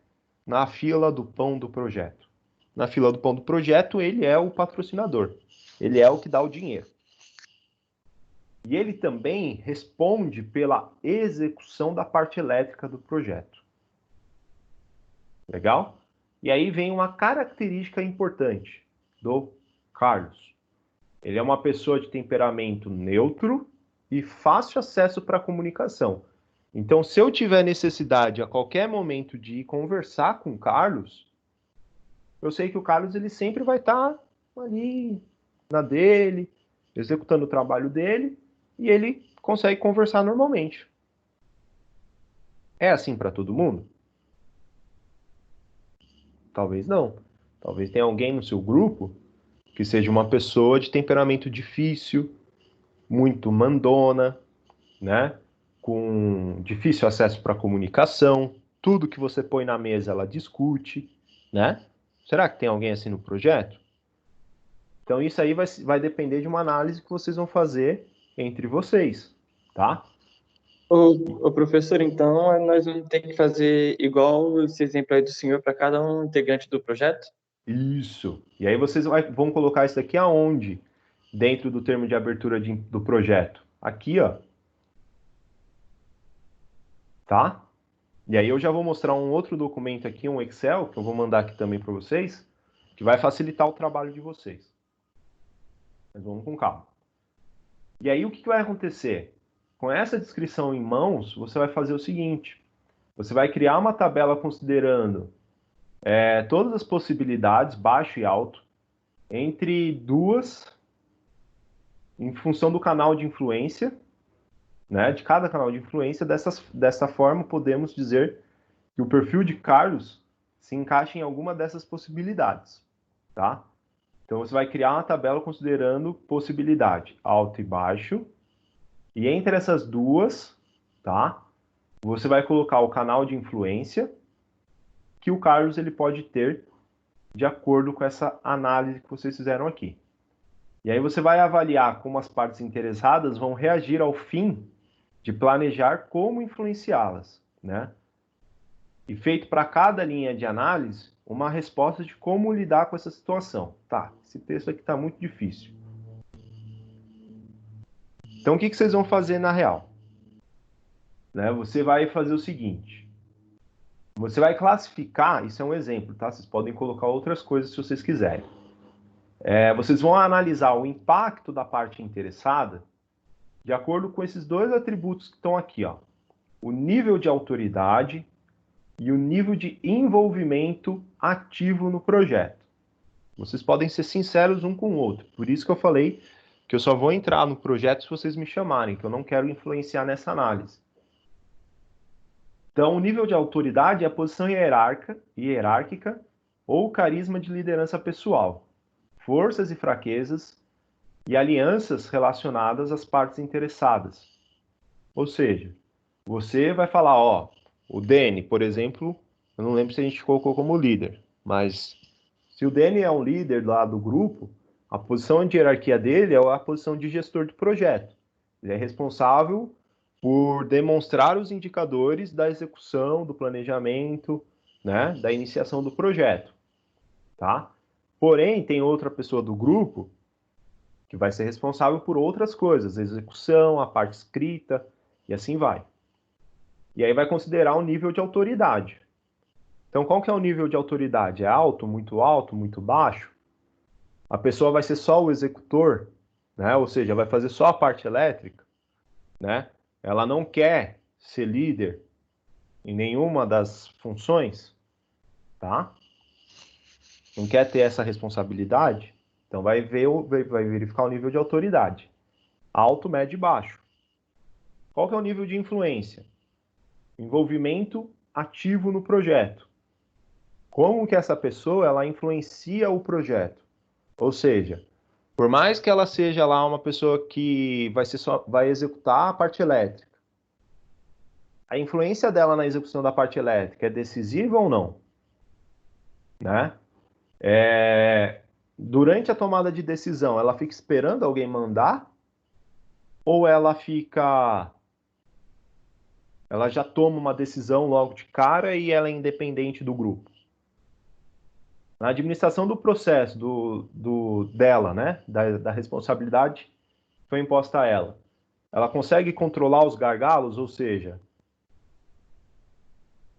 na fila do pão do projeto? Na fila do pão do projeto, ele é o patrocinador. Ele é o que dá o dinheiro. E ele também responde pela execução da parte elétrica do projeto. Legal? E aí vem uma característica importante do Carlos. Ele é uma pessoa de temperamento neutro e fácil acesso para a comunicação. Então, se eu tiver necessidade a qualquer momento de ir conversar com o Carlos, eu sei que o Carlos ele sempre vai estar ali na dele, executando o trabalho dele, e ele consegue conversar normalmente. É assim para todo mundo? Talvez não. Talvez tenha alguém no seu grupo que seja uma pessoa de temperamento difícil, muito mandona, né? Com difícil acesso para comunicação, tudo que você põe na mesa ela discute, né? Será que tem alguém assim no projeto? Então isso aí vai depender de uma análise que vocês vão fazer entre vocês, tá? O professor, então, nós vamos ter que fazer igual esse exemplo aí do senhor para cada um integrante do projeto? Isso. E aí vocês vão colocar isso daqui aonde? Dentro do termo de abertura do projeto. Aqui, ó. Tá? E aí eu já vou mostrar um outro documento aqui, um Excel, que eu vou mandar aqui também para vocês, que vai facilitar o trabalho de vocês. Mas vamos com calma. E aí o que vai acontecer? Com essa descrição em mãos, você vai fazer o seguinte. Você vai criar uma tabela considerando todas as possibilidades, baixo e alto, entre duas, em função do canal de influência, né? De cada canal de influência. Dessa forma, podemos dizer que o perfil de Carlos se encaixa em alguma dessas possibilidades, tá? Então você vai criar uma tabela considerando possibilidade alto e baixo, e entre essas duas, tá? Você vai colocar o canal de influência que o Carlos ele pode ter de acordo com essa análise que vocês fizeram aqui. E aí você vai avaliar como as partes interessadas vão reagir ao fim de planejar como influenciá-las, né? E feito para cada linha de análise, uma resposta de como lidar com essa situação. Tá, esse texto aqui está muito difícil. Então, o que vocês vão fazer na real? Né, você vai fazer o seguinte. Você vai classificar, isso é um exemplo, tá? Vocês podem colocar outras coisas se vocês quiserem. Vocês vão analisar o impacto da parte interessada de acordo com esses dois atributos que estão aqui, ó. O nível de autoridade e o nível de envolvimento ativo no projeto. Vocês podem ser sinceros um com o outro. Por isso que eu falei que eu só vou entrar no projeto se vocês me chamarem, que eu não quero influenciar nessa análise. Então, o nível de autoridade é a posição hierárquica ou carisma de liderança pessoal, forças e fraquezas e alianças relacionadas às partes interessadas. Ou seja, você vai falar, ó, o Dene, por exemplo, eu não lembro se a gente colocou como líder, mas se o Dene é um líder lá do grupo, a posição de hierarquia dele é a posição de gestor do projeto. Ele é responsável por demonstrar os indicadores da execução, do planejamento, né, da iniciação do projeto, tá? Porém, tem outra pessoa do grupo que vai ser responsável por outras coisas, a execução, a parte escrita, e assim vai. E aí vai considerar o nível de autoridade. Então, qual que é o nível de autoridade? É alto, muito baixo? A pessoa vai ser só o executor, né? Ou seja, vai fazer só a parte elétrica, né? Ela não quer ser líder em nenhuma das funções, tá? Não quer ter essa responsabilidade, então vai verificar o nível de autoridade. Alto, médio e baixo. Qual que é o nível de influência? Envolvimento ativo no projeto. Como que essa pessoa ela influencia o projeto? Ou seja, por mais que ela seja lá uma pessoa que vai executar a parte elétrica, a influência dela na execução da parte elétrica é decisiva ou não? Né? Durante a tomada de decisão, ela fica esperando alguém mandar? Ou ela já toma uma decisão logo de cara e ela é independente do grupo? Na administração do processo dela, né? Da responsabilidade que foi imposta a ela. Ela consegue controlar os gargalos, ou seja,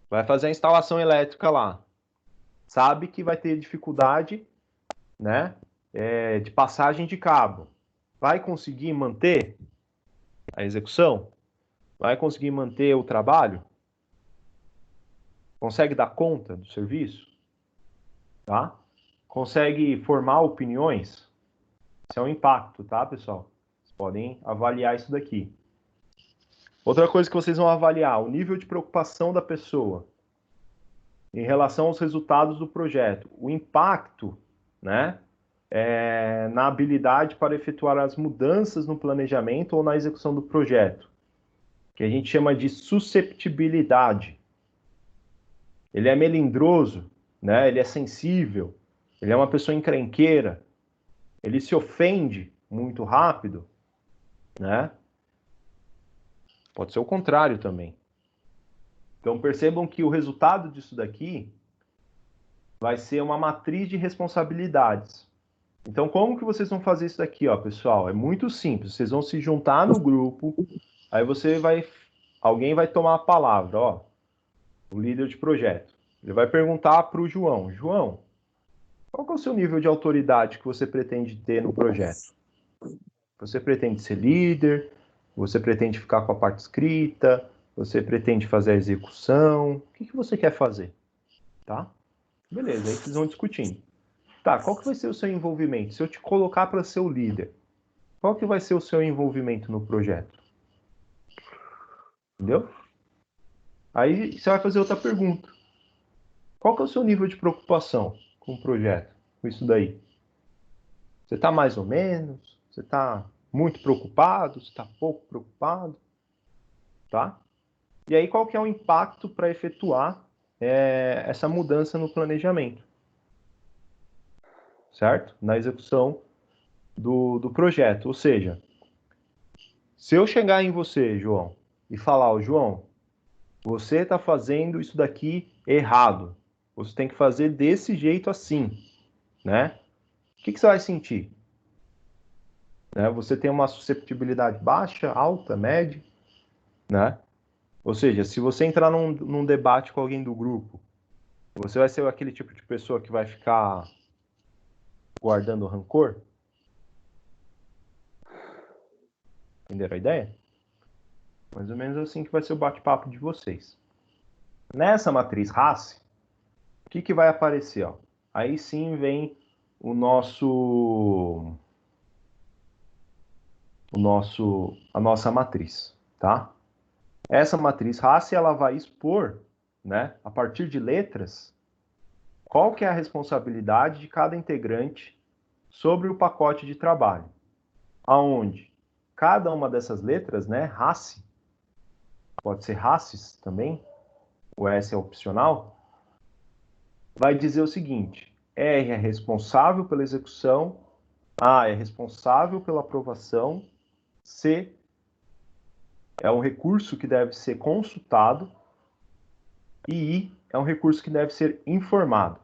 vai fazer a instalação elétrica lá. Sabe que vai ter dificuldade, né, de passagem de cabo. Vai conseguir manter a execução? Vai conseguir manter o trabalho? Consegue dar conta do serviço? Tá? Consegue formar opiniões? Isso é um impacto, tá, pessoal? Vocês podem avaliar isso daqui. Outra coisa que vocês vão avaliar, o nível de preocupação da pessoa em relação aos resultados do projeto. O impacto, né, na habilidade para efetuar as mudanças no planejamento ou na execução do projeto, que a gente chama de susceptibilidade. Ele é melindroso, né? Ele é sensível, ele é uma pessoa encrenqueira, ele se ofende muito rápido, né? Pode ser o contrário também. Então percebam que o resultado disso daqui vai ser uma matriz de responsabilidades. Então como que vocês vão fazer isso daqui, ó, pessoal? É muito simples. Vocês vão se juntar no grupo, aí alguém vai tomar a palavra, ó, o líder de projeto. Ele vai perguntar para o João, João, qual que é o seu nível de autoridade que você pretende ter no projeto? Você pretende ser líder? Você pretende ficar com a parte escrita? Você pretende fazer a execução? O que você quer fazer? Tá? Beleza, aí vocês vão discutindo. Tá, qual que vai ser o seu envolvimento? Se eu te colocar para ser o líder, qual que vai ser o seu envolvimento no projeto? Entendeu? Aí você vai fazer outra pergunta. Qual que é o seu nível de preocupação com o projeto? Com isso daí? Você está mais ou menos? Você está muito preocupado? Você está pouco preocupado? Tá? E aí qual que é o impacto para efetuar essa mudança no planejamento? Certo? Na execução do projeto. Ou seja, se eu chegar em você, João, e falar, ó, João, você está fazendo isso daqui errado. Você tem que fazer desse jeito assim, né? O que você vai sentir? Né? Você tem uma susceptibilidade baixa, alta, média, né? Ou seja, se você entrar num debate com alguém do grupo, você vai ser aquele tipo de pessoa que vai ficar guardando rancor? Entenderam a ideia? Mais ou menos assim que vai ser o bate-papo de vocês. Nessa matriz RACE, o que vai aparecer? Ó? Aí sim vem a nossa matriz, tá? Essa matriz RACE, ela vai expor, né, a partir de letras, qual que é a responsabilidade de cada integrante sobre o pacote de trabalho. Aonde cada uma dessas letras, né, RACE, pode ser RACES também, o S é opcional, vai dizer o seguinte: R é responsável pela execução, A é responsável pela aprovação, C é um recurso que deve ser consultado e I é um recurso que deve ser informado.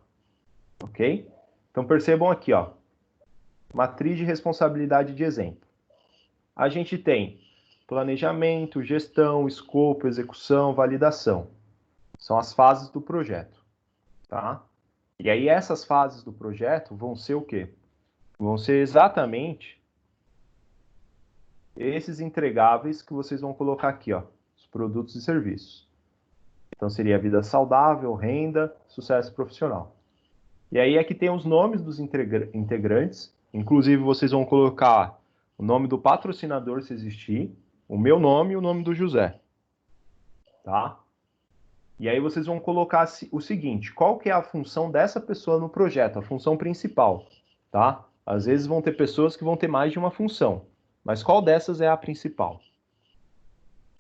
Ok? Então percebam aqui, ó, matriz de responsabilidade de exemplo. A gente tem planejamento, gestão, escopo, execução, validação. São as fases do projeto, tá? E aí essas fases do projeto vão ser o quê? Vão ser exatamente esses entregáveis que vocês vão colocar aqui, ó, os produtos e serviços. Então seria vida saudável, renda, sucesso profissional. E aí aqui tem os nomes dos integrantes, inclusive vocês vão colocar o nome do patrocinador se existir, o meu nome e o nome do José, tá? E aí vocês vão colocar o seguinte: qual que é a função dessa pessoa no projeto, a função principal, tá? Às vezes vão ter pessoas que vão ter mais de uma função, mas qual dessas é a principal?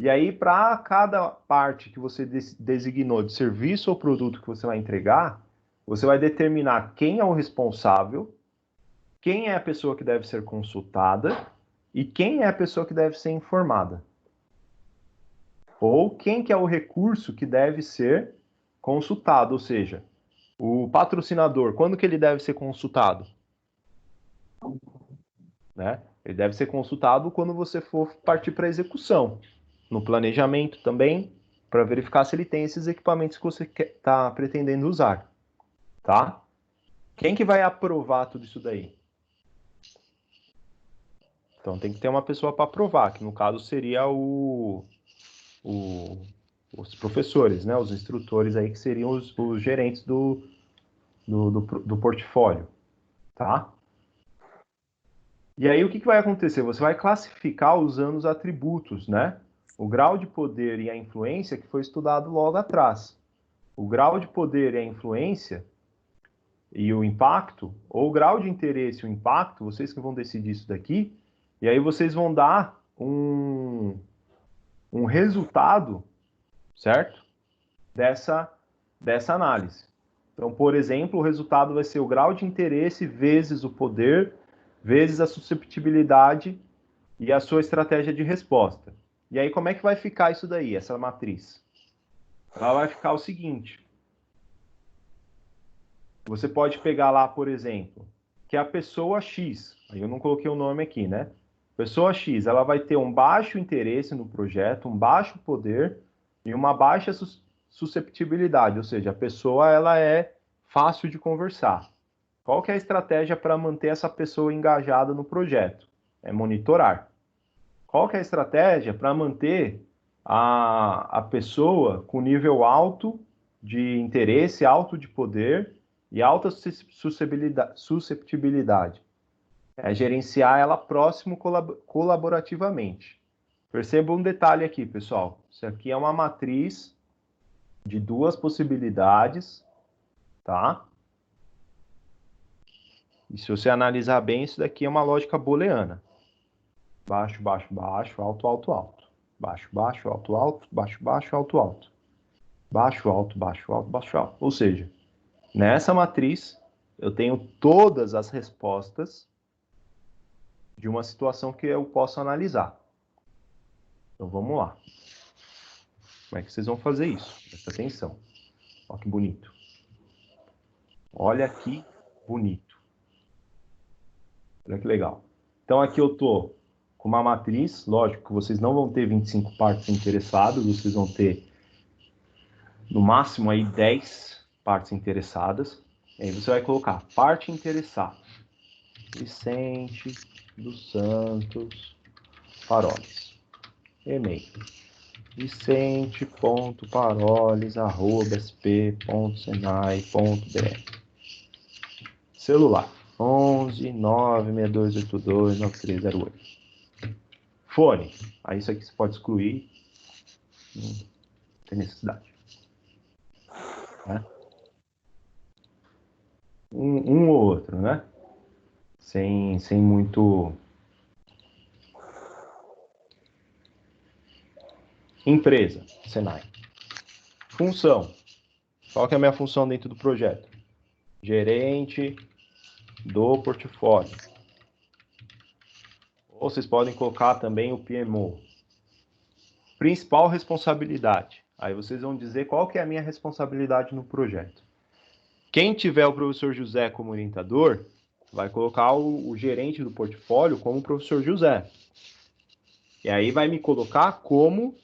E aí, para cada parte que você designou de serviço ou produto que você vai entregar, você vai determinar quem é o responsável, quem é a pessoa que deve ser consultada e quem é a pessoa que deve ser informada. Ou quem que é o recurso que deve ser consultado, ou seja, o patrocinador, quando que ele deve ser consultado? Né? Ele deve ser consultado quando você for partir para a execução. No planejamento também, para verificar se ele tem esses equipamentos que você está pretendendo usar. Tá? Quem que vai aprovar tudo isso daí? Então tem que ter uma pessoa para aprovar, que no caso seria os professores, né? Os instrutores aí, que seriam os gerentes do portfólio. Tá? E aí o que vai acontecer? Você vai classificar usando os atributos, né? O grau de poder e a influência que foi estudado logo atrás. O grau de poder e a influência e o impacto, ou o grau de interesse e o impacto, vocês que vão decidir isso daqui, e aí vocês vão dar um resultado, certo? Dessa análise. Então, por exemplo, o resultado vai ser o grau de interesse vezes o poder, vezes a susceptibilidade e a sua estratégia de resposta. E aí, como é que vai ficar isso daí, essa matriz? Ela vai ficar o seguinte. Você pode pegar lá, por exemplo, que a pessoa X, aí eu não coloquei o nome aqui, né? Pessoa X, ela vai ter um baixo interesse no projeto, um baixo poder e uma baixa susceptibilidade, ou seja, a pessoa ela é fácil de conversar. Qual que é a estratégia para manter essa pessoa engajada no projeto? É monitorar. Qual que é a estratégia para manter a pessoa com nível alto de interesse, alto de poder e alta susceptibilidade? É gerenciar ela próximo colaborativamente. Perceba um detalhe aqui, pessoal. Isso aqui é uma matriz de duas possibilidades, tá? E se você analisar bem, isso daqui é uma lógica booleana. Baixo, baixo, baixo, alto, alto, alto. Baixo, baixo, alto, alto, baixo, baixo, alto, alto. Baixo, alto, baixo, alto, baixo, alto. Ou seja, nessa matriz, eu tenho todas as respostas de uma situação que eu posso analisar. Então, vamos lá. Como é que vocês vão fazer isso? Presta atenção. Olha que bonito. Olha que bonito. Olha que legal. Então, aqui eu estou com uma matriz. Lógico que vocês não vão ter 25 partes interessadas, vocês vão ter no máximo aí 10 partes interessadas. E aí você vai colocar parte interessada. Vicente dos Santos Paroles. E-mail. vicente.paroles@sp.senai.br. Celular. 11 96282 9308. Fone. Aí isso aqui você pode excluir. Não tem necessidade. Né? Um ou outro, né? Sem muito... Empresa, Senai. Função. Qual que é a minha função dentro do projeto? Gerente do portfólio. Ou vocês podem colocar também o PMO. Principal responsabilidade. Aí vocês vão dizer qual que é a minha responsabilidade no projeto. Quem tiver o professor José como orientador, vai colocar o gerente do portfólio como o professor José. E aí vai me colocar como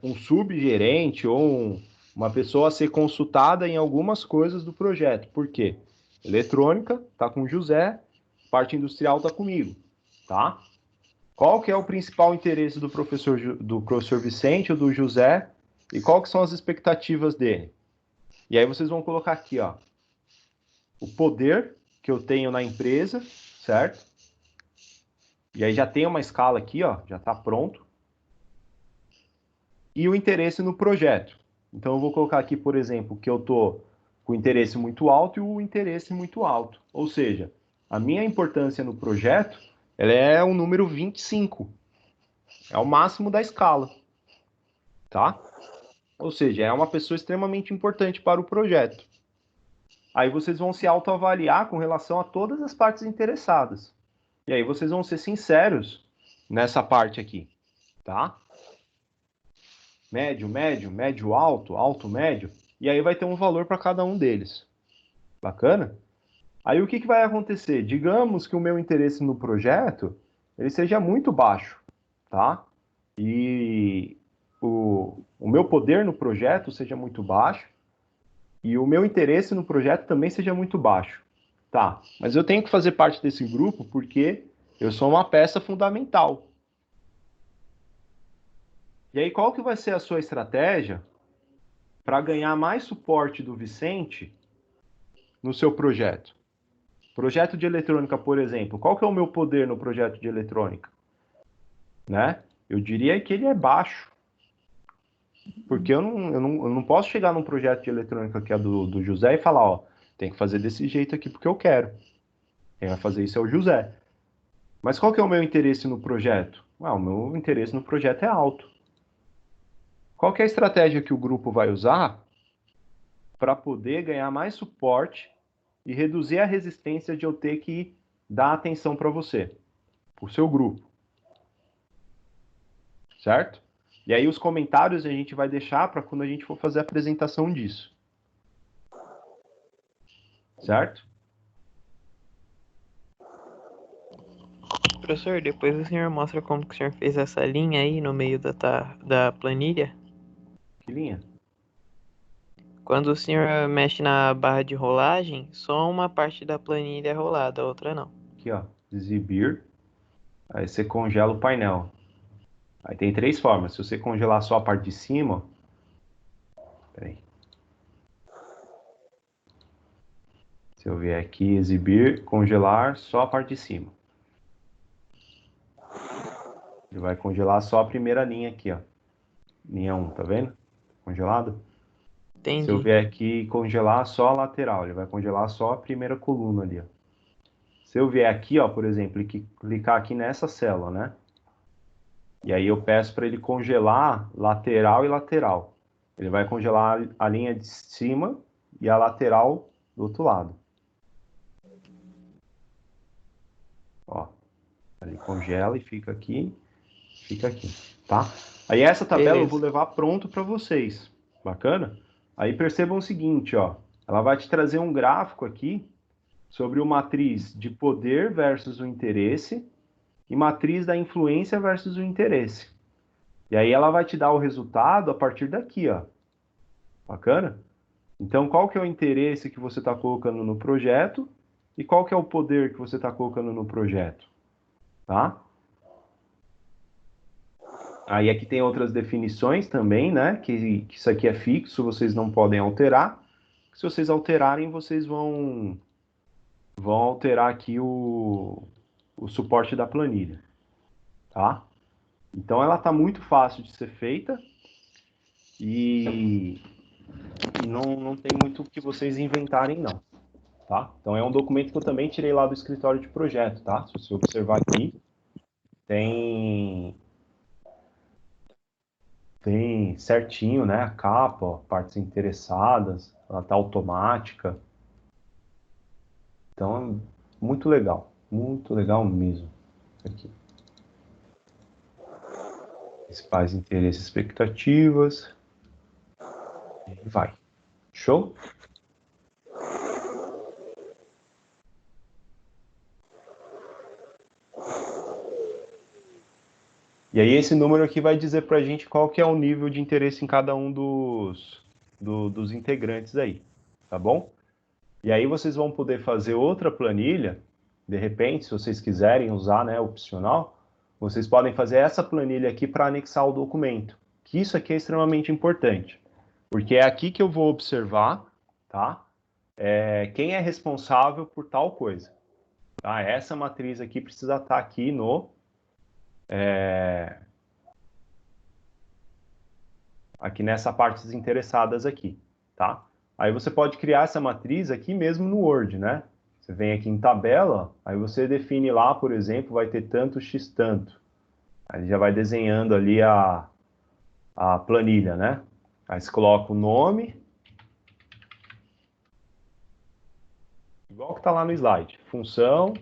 um subgerente ou uma pessoa a ser consultada em algumas coisas do projeto. Por quê? Eletrônica está com o José, parte industrial está comigo, tá? Qual que é o principal interesse do professor Vicente ou do José e qual que são as expectativas dele? E aí vocês vão colocar aqui, ó, o poder que eu tenho na empresa, certo? E aí já tem uma escala aqui, ó, já está pronto. E o interesse no projeto. Então eu vou colocar aqui, por exemplo, que eu estou com interesse muito alto e o interesse muito alto. Ou seja, a minha importância no projeto ela é o número 25. É o máximo da escala, tá? Ou seja, é uma pessoa extremamente importante para o projeto. Aí vocês vão se autoavaliar com relação a todas as partes interessadas. E aí vocês vão ser sinceros nessa parte aqui, tá? Médio, médio, médio, alto, alto, médio. E aí vai ter um valor para cada um deles. Bacana? Aí o que vai acontecer? Digamos que o meu interesse no projeto ele seja muito baixo, tá? E o meu poder no projeto seja muito baixo e o meu interesse no projeto também seja muito baixo. Tá, mas eu tenho que fazer parte desse grupo porque eu sou uma peça fundamental. E aí, qual que vai ser a sua estratégia para ganhar mais suporte do Vicente no seu projeto? Projeto de eletrônica, por exemplo. Qual que é o meu poder no projeto de eletrônica? Né? Eu diria que ele é baixo. Porque eu não posso chegar num projeto de eletrônica que é do José e falar, ó, tem que fazer desse jeito aqui porque eu quero. Quem vai fazer isso é o José. Mas qual que é o meu interesse no projeto? O meu interesse no projeto é alto. Qual que é a estratégia que o grupo vai usar para poder ganhar mais suporte e reduzir a resistência de eu ter que dar atenção para você, para o seu grupo? Certo? E aí os comentários a gente vai deixar para quando a gente for fazer a apresentação disso. Certo? Professor, depois o senhor mostra como que o senhor fez essa linha aí no meio da planilha. Que linha? Quando o senhor mexe na barra de rolagem, só uma parte da planilha é rolada, a outra não. Aqui, ó. Exibir. Aí você congela o painel. Aí tem três formas. Se você congelar só a parte de cima... Peraí. Se eu vier aqui, exibir, congelar só a parte de cima. Ele vai congelar só a primeira linha aqui, ó. Linha 1, tá vendo? Congelado. Se eu Entendi. vier aqui e congelar só a lateral, ele vai congelar só a primeira coluna ali, ó. Se eu vier aqui, ó, por exemplo, e clicar aqui nessa célula, né? E aí eu peço para ele congelar lateral e lateral. Ele vai congelar a linha de cima e a lateral do outro lado. Ó, ele congela e fica aqui, tá? Aí essa tabela eu vou Beleza. levar pronto para vocês. Bacana? Aí percebam o seguinte, ó. Ela vai te trazer um gráfico aqui sobre o matriz de poder versus o interesse e matriz da influência versus o interesse. E aí ela vai te dar o resultado a partir daqui, ó. Bacana? Então, qual que é o interesse que você está colocando no projeto e qual que é o poder que você está colocando no projeto, tá? Aí aqui tem outras definições também, né? Que isso aqui é fixo, vocês não podem alterar. Se vocês alterarem, vocês vão alterar aqui o suporte da planilha, tá? Então ela está muito fácil de ser feita e não tem muito o que vocês inventarem, não. Tá? Então é um documento que eu também tirei lá do escritório de projeto, tá? Se você observar aqui, tem certinho, né? A capa, ó, partes interessadas, ela tá automática. Então é muito legal mesmo. Aqui. Principais interesses, expectativas. E vai. Show? E aí esse número aqui vai dizer para a gente qual que é o nível de interesse em cada um dos integrantes aí, tá bom? E aí vocês vão poder fazer outra planilha, de repente, se vocês quiserem usar, né, opcional, vocês podem fazer essa planilha aqui para anexar o documento, que isso aqui é extremamente importante, porque é aqui que eu vou observar, tá? Quem é responsável por tal coisa. Tá? Essa matriz aqui precisa estar aqui aqui nessa parte interessadas aqui, tá? Aí você pode criar essa matriz aqui mesmo no Word, né? Você vem aqui em tabela, aí você define lá, por exemplo, vai ter tanto x tanto. Aí já vai desenhando ali a planilha, né? Aí você coloca o nome, igual que está lá no slide. Função.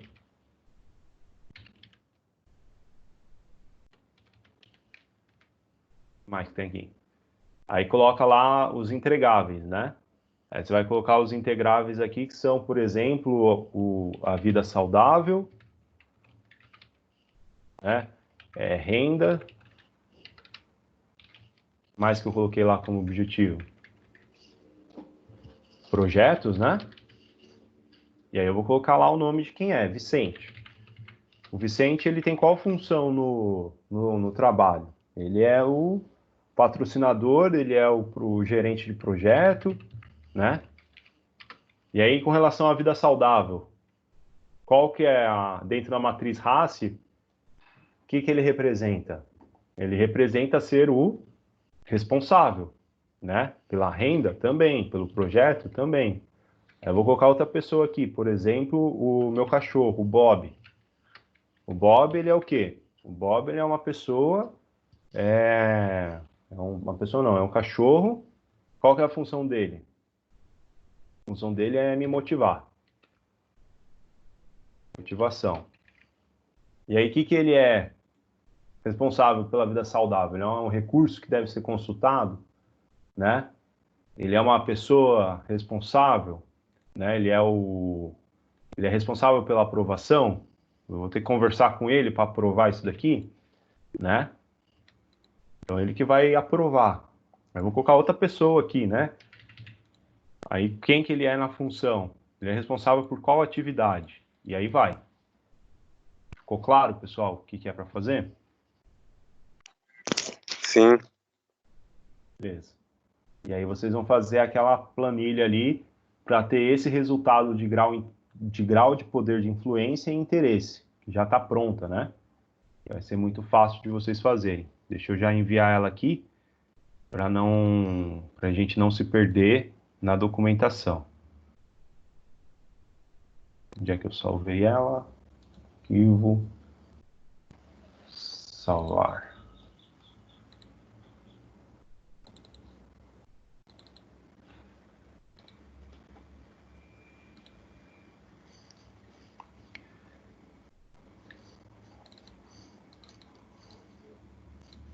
Mais que tem aqui. Aí coloca lá os entregáveis, né? Aí você vai colocar os integráveis aqui, que são, por exemplo, a vida saudável, né? Renda, mais que eu coloquei lá como objetivo. Projetos, né? E aí eu vou colocar lá o nome de quem é, Vicente. O Vicente, ele tem qual função no trabalho? Ele é o patrocinador, ele é o gerente de projeto, né? E aí, com relação à vida saudável, qual que é dentro da matriz RACE, o que ele representa? Ele representa ser o responsável, né? Pela renda também, pelo projeto também. Eu vou colocar outra pessoa aqui, por exemplo, o meu cachorro, o Bob. O Bob, ele é o quê? O Bob, ele é uma pessoa, uma pessoa não, é um cachorro. Qual que é a função dele? A função dele é me motivar. Motivação. E aí, o que ele é responsável pela vida saudável? Ele é um recurso que deve ser consultado, né? Ele é uma pessoa responsável, né? Ele é responsável pela aprovação. Eu vou ter que conversar com ele para aprovar isso daqui, né? Então ele que vai aprovar. Eu vou colocar outra pessoa aqui, né? Aí quem que ele é na função? Ele é responsável por qual atividade? E aí vai. Ficou claro, pessoal, o que é para fazer? Sim. Beleza. E aí vocês vão fazer aquela planilha ali para ter esse resultado de grau de poder de influência e interesse, que já está pronta, né? Vai ser muito fácil de vocês fazerem. Deixa eu já enviar ela aqui para a gente não se perder na documentação. Onde é que eu salvei ela? Arquivo, salvar.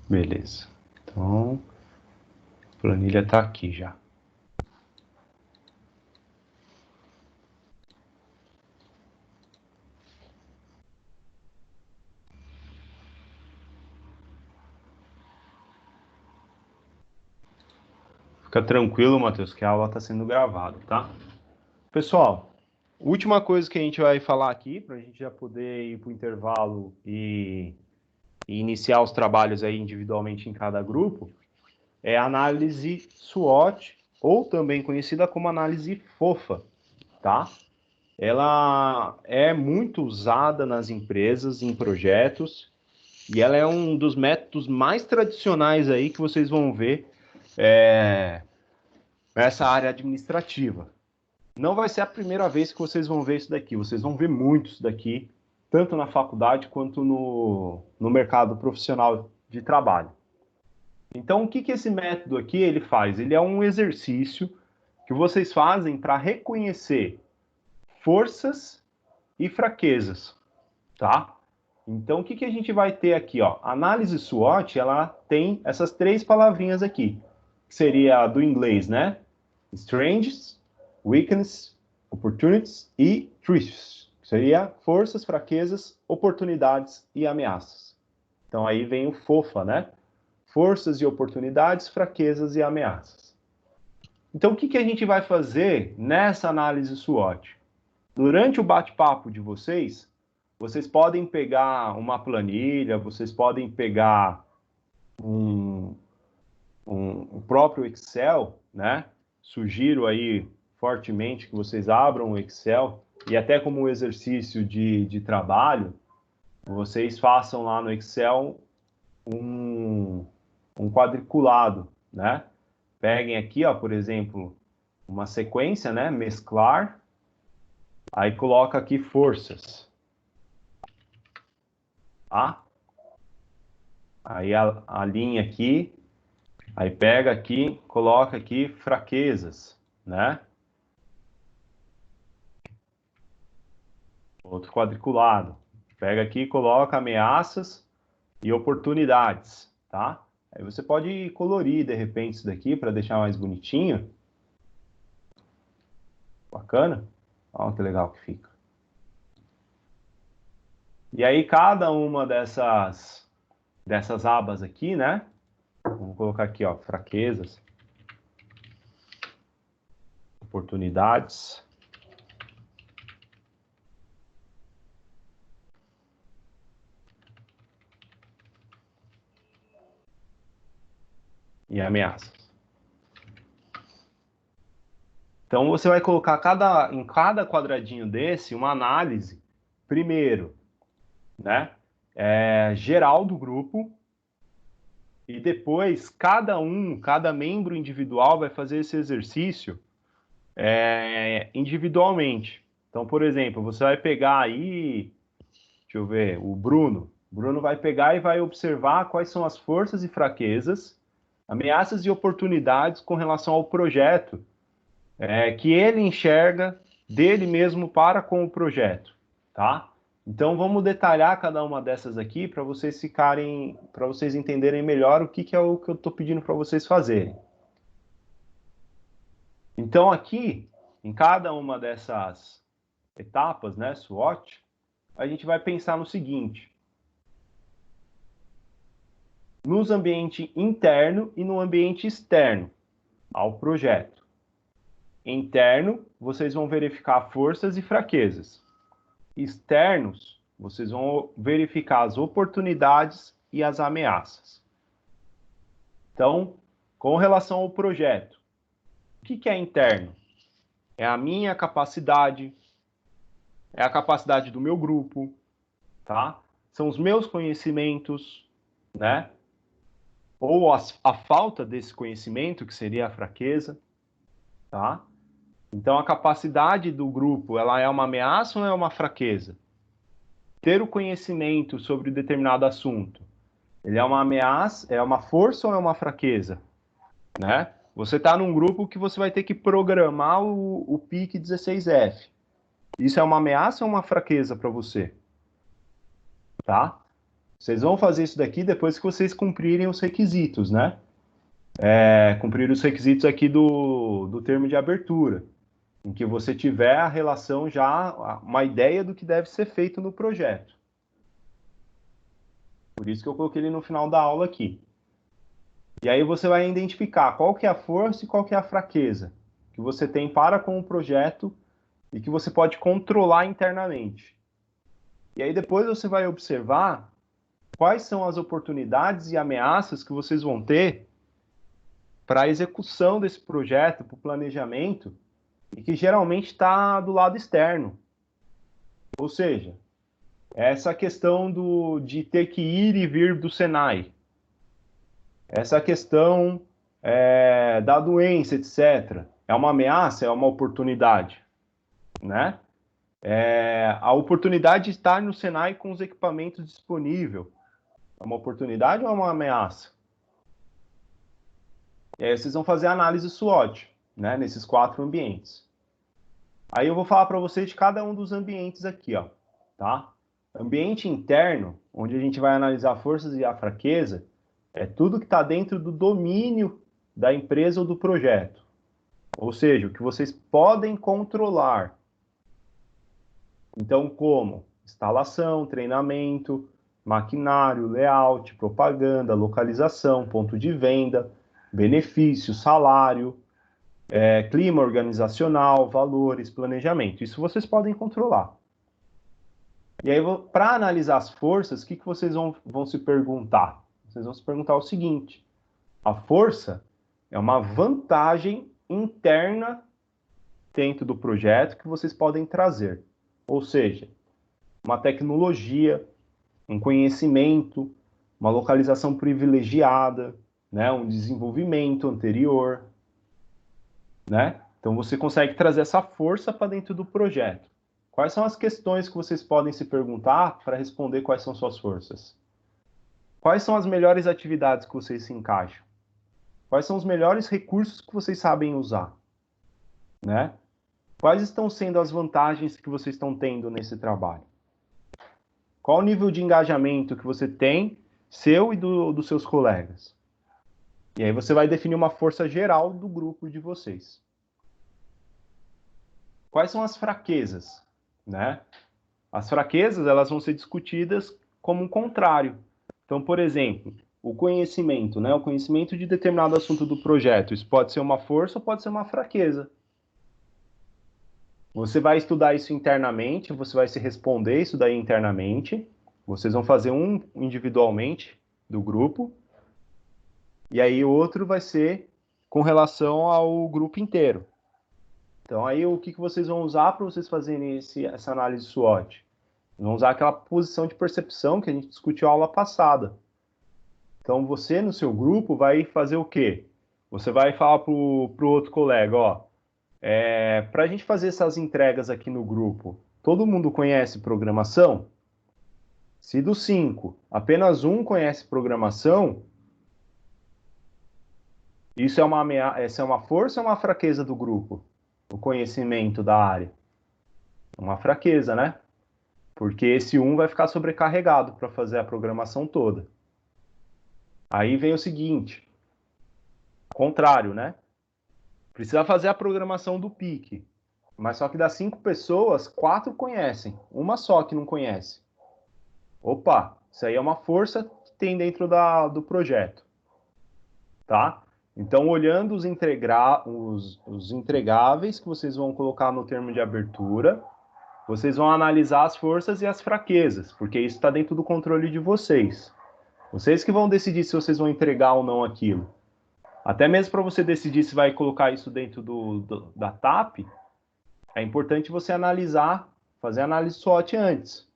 Beleza. Então, a planilha está aqui já. Fica tranquilo, Matheus, que a aula está sendo gravada, tá? Pessoal, última coisa que a gente vai falar aqui, para a gente já poder ir para o intervalo e iniciar os trabalhos aí individualmente em cada grupo, é a análise SWOT, ou também conhecida como análise FOFA, tá? Ela é muito usada nas empresas, em projetos, e ela é um dos métodos mais tradicionais aí que vocês vão ver nessa área administrativa. Não vai ser a primeira vez que vocês vão ver isso daqui, vocês vão ver muitos daqui, tanto na faculdade quanto no mercado profissional de trabalho. Então, o que esse método aqui ele faz? Ele é um exercício que vocês fazem para reconhecer forças e fraquezas, tá? Então, o que a gente vai ter aqui, ó? A análise SWOT, ela tem essas três palavrinhas aqui, que seria do inglês, né? Strengths, weaknesses, opportunities e threats. Seria forças, fraquezas, oportunidades e ameaças. Então, aí vem o FOFA, né? Forças e oportunidades, fraquezas e ameaças. Então, o que a gente vai fazer nessa análise SWOT? Durante o bate-papo de vocês, vocês podem pegar uma planilha, vocês podem pegar um próprio Excel, né? Sugiro aí fortemente que vocês abram o Excel e até como um exercício de trabalho, vocês façam lá no Excel um quadriculado, né? Peguem aqui, ó, por exemplo, uma sequência, né? Mesclar, aí coloca aqui forças, tá? Aí a linha aqui, aí pega aqui, coloca aqui fraquezas, né? Outro quadriculado. Pega aqui, coloca ameaças e oportunidades, tá? Aí você pode colorir, de repente, isso daqui para deixar mais bonitinho. Bacana? Olha que legal que fica. E aí, cada uma dessas abas aqui, né? Vamos colocar aqui, ó, fraquezas, oportunidades. E ameaças. Então, você vai colocar em cada quadradinho desse uma análise, primeiro, né? Geral do grupo, e depois cada membro individual vai fazer esse exercício individualmente. Então, por exemplo, você vai pegar aí, deixa eu ver, o Bruno. O Bruno vai pegar e vai observar quais são as forças e fraquezas, ameaças e oportunidades com relação ao projeto que ele enxerga dele mesmo para com o projeto, tá? Então vamos detalhar cada uma dessas aqui para vocês para vocês entenderem melhor o que é o que eu estou pedindo para vocês fazerem. Então aqui, em cada uma dessas etapas, né, SWOT, a gente vai pensar no seguinte: nos ambiente interno e no ambiente externo ao projeto. Interno, vocês vão verificar forças e fraquezas. Externos, vocês vão verificar as oportunidades e as ameaças. Então, com relação ao projeto, o que é interno? É a minha capacidade, é a capacidade do meu grupo, tá? São os meus conhecimentos, né? Ou a falta desse conhecimento, que seria a fraqueza, tá? Então, a capacidade do grupo, ela é uma ameaça ou é uma fraqueza? Ter o conhecimento sobre determinado assunto, ele é uma ameaça, é uma força ou é uma fraqueza? Né? Você está num grupo que você vai ter que programar o PIC 16F. Isso é uma ameaça ou uma fraqueza para você? Tá? Vocês vão fazer isso daqui depois que vocês cumprirem os requisitos, né? Cumprir os requisitos aqui do termo de abertura, em que você tiver a relação já, uma ideia do que deve ser feito no projeto. Por isso que eu coloquei ele no final da aula aqui. E aí você vai identificar qual que é a força e qual que é a fraqueza que você tem para com o projeto e que você pode controlar internamente. E aí depois você vai observar quais são as oportunidades e ameaças que vocês vão ter para a execução desse projeto, para o planejamento, e que geralmente está do lado externo. Ou seja, essa questão de ter que ir e vir do Senai, essa questão da doença, etc. É uma ameaça, é uma oportunidade, né? A oportunidade de estar no Senai com os equipamentos disponíveis é uma oportunidade ou é uma ameaça? E aí vocês vão fazer a análise SWOT, né? Nesses 4 ambientes. Aí eu vou falar para vocês de cada um dos ambientes aqui, ó, tá? Ambiente interno, onde a gente vai analisar forças e a fraqueza, é tudo que está dentro do domínio da empresa ou do projeto. Ou seja, o que vocês podem controlar. Então, como instalação, treinamento, maquinário, layout, propaganda, localização, ponto de venda, benefício, salário, clima organizacional, valores, planejamento. Isso vocês podem controlar. E aí, para analisar as forças, o que vocês vão se perguntar? Vocês vão se perguntar o seguinte: a força é uma vantagem interna dentro do projeto que vocês podem trazer. Ou seja, uma tecnologia, um conhecimento, uma localização privilegiada, né, um desenvolvimento anterior, né? Então você consegue trazer essa força para dentro do projeto. Quais são as questões que vocês podem se perguntar para responder quais são suas forças? Quais são as melhores atividades que vocês se encaixam? Quais são os melhores recursos que vocês sabem usar? Né? Quais estão sendo as vantagens que vocês estão tendo nesse trabalho? Qual o nível de engajamento que você tem, seu e dos seus colegas? E aí você vai definir uma força geral do grupo de vocês. Quais são as fraquezas? Né? As fraquezas, elas vão ser discutidas como um contrário. Então, por exemplo, o conhecimento, né? O conhecimento de determinado assunto do projeto. Isso pode ser uma força ou pode ser uma fraqueza. Você vai estudar isso internamente, você vai se responder isso daí internamente. Vocês vão fazer um individualmente do grupo. E aí outro vai ser com relação ao grupo inteiro. Então aí o que vocês vão usar para vocês fazerem essa análise SWOT? Vão usar aquela posição de percepção que a gente discutiu na aula passada. Então você no seu grupo vai fazer o quê? Você vai falar para o outro colega, ó, para a gente fazer essas entregas aqui no grupo, todo mundo conhece programação? Se dos 5, apenas um conhece programação, essa é uma força ou uma fraqueza do grupo? O conhecimento da área? Uma fraqueza, né? Porque esse um vai ficar sobrecarregado para fazer a programação toda. Aí vem o seguinte, contrário, né? Precisa fazer a programação do PIC, mas só que das 5 pessoas, 4 conhecem, uma só que não conhece. Opa, isso aí é uma força que tem dentro do projeto, tá? Então, olhando os entregáveis que vocês vão colocar no termo de abertura, vocês vão analisar as forças e as fraquezas, porque isso está dentro do controle de vocês. Vocês que vão decidir se vocês vão entregar ou não aquilo. Até mesmo para você decidir se vai colocar isso dentro da TAP, é importante você analisar, fazer análise SWOT antes.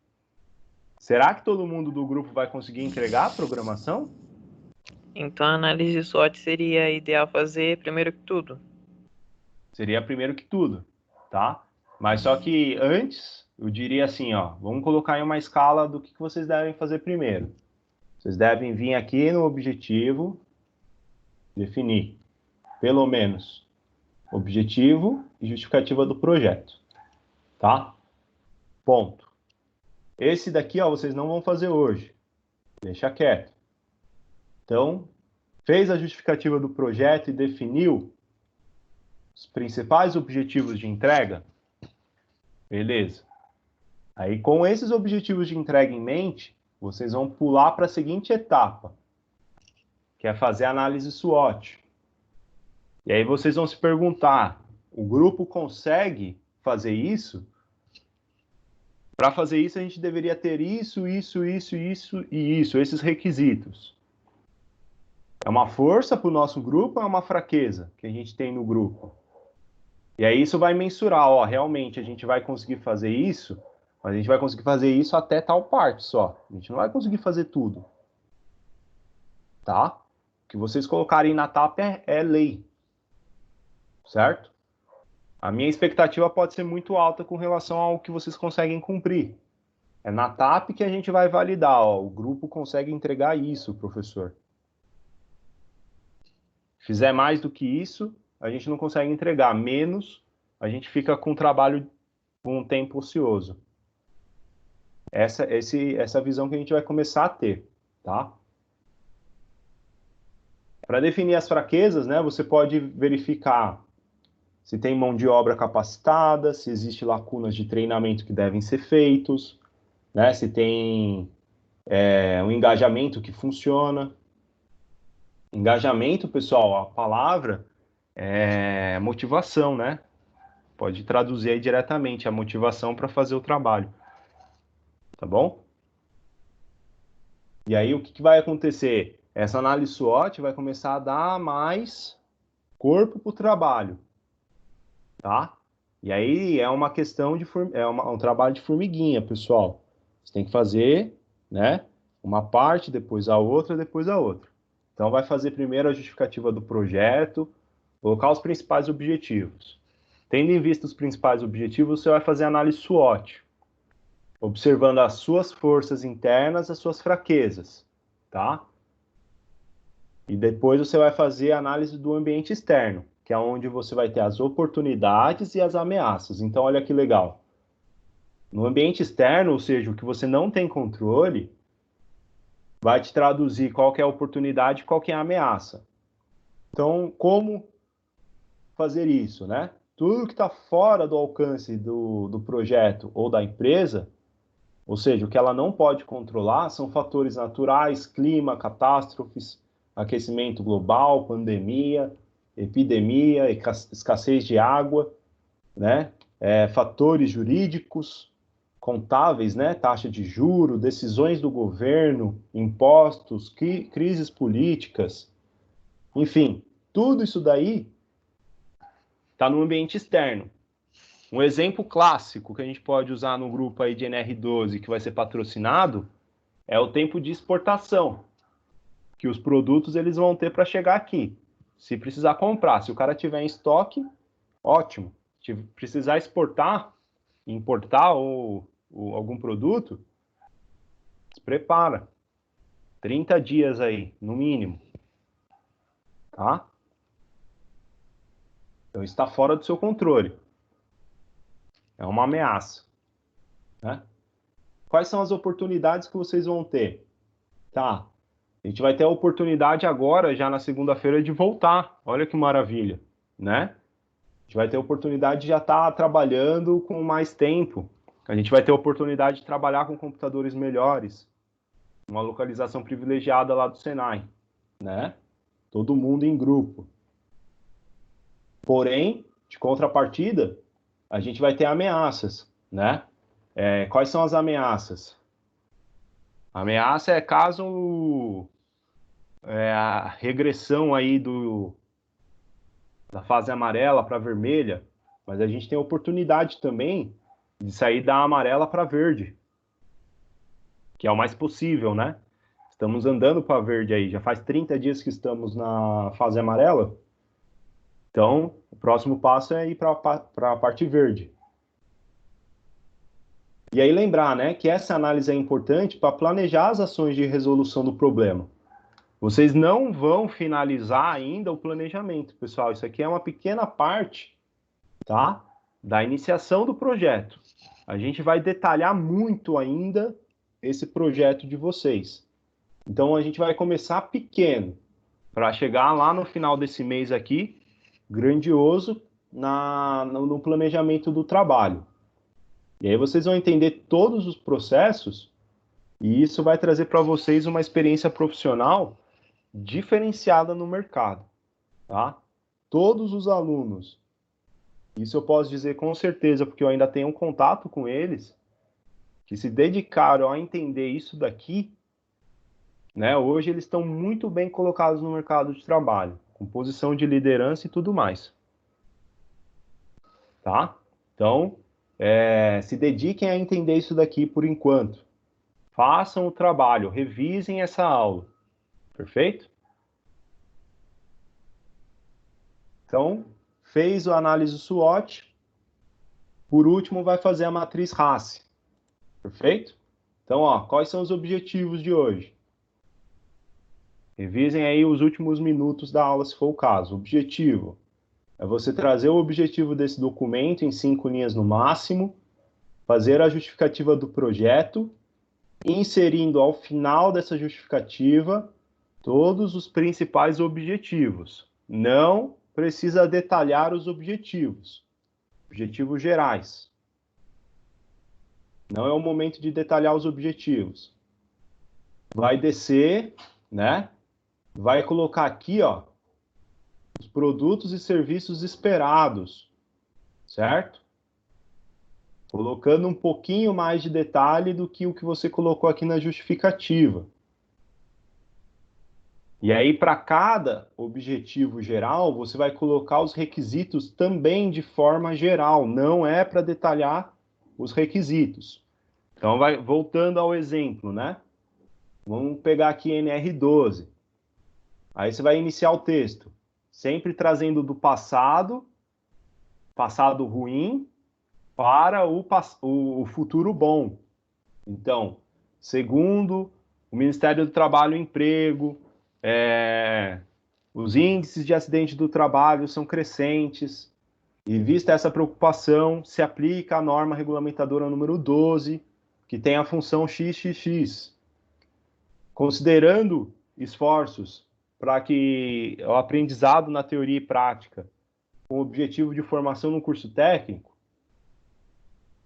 Será que todo mundo do grupo vai conseguir entregar a programação? Então a análise SWOT seria ideal fazer primeiro que tudo. Seria primeiro que tudo, tá? Mas só que antes, eu diria assim, ó, vamos colocar em uma escala do que vocês devem fazer primeiro. Vocês devem vir aqui no objetivo, definir, pelo menos, objetivo e justificativa do projeto, tá? Ponto. Esse daqui, ó, vocês não vão fazer hoje. Deixa quieto. Então, fez a justificativa do projeto e definiu os principais objetivos de entrega? Beleza. Aí, com esses objetivos de entrega em mente, vocês vão pular para a seguinte etapa, que é fazer a análise SWOT. E aí vocês vão se perguntar, o grupo consegue fazer isso? Para fazer isso, a gente deveria ter isso, esses requisitos. É uma força para o nosso grupo ou é uma fraqueza que a gente tem no grupo? E aí isso vai mensurar, ó, realmente a gente vai conseguir fazer isso, mas a gente vai conseguir fazer isso até tal parte só. A gente não vai conseguir fazer tudo. Tá? O que vocês colocarem na TAP é lei. Certo? A minha expectativa pode ser muito alta com relação ao que vocês conseguem cumprir. É na TAP que a gente vai validar, ó, o grupo consegue entregar isso, professor. Fizer mais do que isso, a gente não consegue entregar. Menos, a gente fica com trabalho com um tempo ocioso. Essa visão que a gente vai começar a ter, tá? Para definir as fraquezas, né, você pode verificar se tem mão de obra capacitada, se existe lacunas de treinamento que devem ser feitos, né, se tem um engajamento que funciona. Engajamento, pessoal, a palavra é motivação, né? Pode traduzir aí diretamente a motivação para fazer o trabalho. Tá bom? E aí o que vai acontecer? Essa análise SWOT vai começar a dar mais corpo para o trabalho. Tá? E aí é uma questão de um trabalho de formiguinha, pessoal. Você tem que fazer, né, uma parte, depois a outra, depois a outra. Então vai fazer primeiro a justificativa do projeto, colocar os principais objetivos. Tendo em vista os principais objetivos, você vai fazer a análise SWOT, observando as suas forças internas, as suas fraquezas, tá? E depois você vai fazer a análise do ambiente externo, que é onde você vai ter as oportunidades e as ameaças. Então, olha que legal. No ambiente externo, ou seja, o que você não tem controle, vai te traduzir qual que é a oportunidade e qual que é a ameaça. Então, como fazer isso, né? Tudo que está fora do alcance do projeto ou da empresa, ou seja, o que ela não pode controlar são fatores naturais, clima, catástrofes, aquecimento global, pandemia, epidemia, escassez de água, né? Fatores jurídicos, contáveis, né? Taxa de juro, decisões do governo, impostos, crises políticas, enfim, tudo isso daí está no ambiente externo. Um exemplo clássico que a gente pode usar no grupo aí de NR12 que vai ser patrocinado é o tempo de exportação, que os produtos eles vão ter para chegar aqui. Se precisar comprar, se o cara tiver em estoque, ótimo. Se precisar exportar, importar ou algum produto, se prepara. 30 dias aí, no mínimo. Tá? Então está fora do seu controle. É uma ameaça. Né? Quais são as oportunidades que vocês vão ter? Tá. A gente vai ter a oportunidade agora, já na segunda-feira, de voltar. Olha que maravilha, né? A gente vai ter a oportunidade de já estar trabalhando com mais tempo. A gente vai ter a oportunidade de trabalhar com computadores melhores. Uma localização privilegiada lá do Senai, né? Todo mundo em grupo. Porém, de contrapartida, a gente vai ter ameaças, né? Quais são as ameaças? A ameaça é caso a regressão aí da fase amarela para vermelha, mas a gente tem a oportunidade também de sair da amarela para verde, que é o mais possível, né? Estamos andando para verde aí, já faz 30 dias que estamos na fase amarela, então o próximo passo é ir para a parte verde. E aí lembrar, né, que essa análise é importante para planejar as ações de resolução do problema. Vocês não vão finalizar ainda o planejamento, pessoal. Isso aqui é uma pequena parte, tá? Da iniciação do projeto. A gente vai detalhar muito ainda esse projeto de vocês. Então a gente vai começar pequeno, para chegar lá no final desse mês aqui, grandioso, no planejamento do trabalho. E aí vocês vão entender todos os processos, e isso vai trazer para vocês uma experiência profissional diferenciada no mercado, tá? Todos os alunos, isso eu posso dizer com certeza, porque eu ainda tenho um contato com eles, que se dedicaram a entender isso daqui, né? Hoje eles estão muito bem colocados no mercado de trabalho, com posição de liderança e tudo mais, tá? Então, se dediquem a entender isso daqui por enquanto. Façam o trabalho, revisem essa aula, perfeito? Então, fez a análise SWOT, por último vai fazer a matriz RACE, perfeito? Então, ó, quais são os objetivos de hoje? Revisem aí os últimos minutos da aula, se for o caso. Objetivo é você trazer o objetivo desse documento em 5 linhas no máximo, fazer a justificativa do projeto, inserindo ao final dessa justificativa todos os principais objetivos. Não precisa detalhar os objetivos gerais. Não é o momento de detalhar os objetivos. Vai descer, né? Vai colocar aqui, ó, os produtos e serviços esperados, certo? Colocando um pouquinho mais de detalhe do que o que você colocou aqui na justificativa. E aí, para cada objetivo geral, você vai colocar os requisitos também de forma geral, não é para detalhar os requisitos. Então, voltando ao exemplo, né? Vamos pegar aqui NR12. Aí você vai iniciar o texto, sempre trazendo do passado ruim, para o futuro bom. Então, segundo o Ministério do Trabalho e Emprego, os índices de acidente do trabalho são crescentes, e vista essa preocupação, se aplica a norma regulamentadora número 12, que tem a função XXX. Considerando esforços para que o aprendizado na teoria e prática, com o objetivo de formação no curso técnico,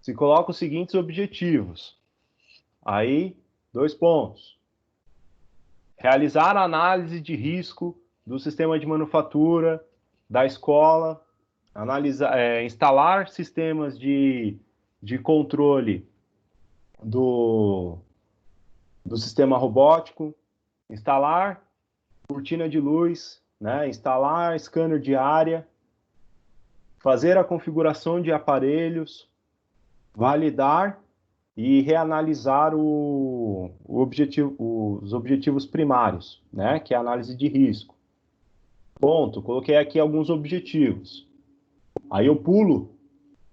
se coloca os seguintes objetivos. Aí, 2 pontos. Realizar a análise de risco do sistema de manufatura da escola, instalar sistemas de controle do sistema robótico, instalar cortina de luz, né, instalar scanner de área, fazer a configuração de aparelhos, validar e reanalisar os objetivos primários, né, que é a análise de risco. Ponto, coloquei aqui alguns objetivos. Aí eu pulo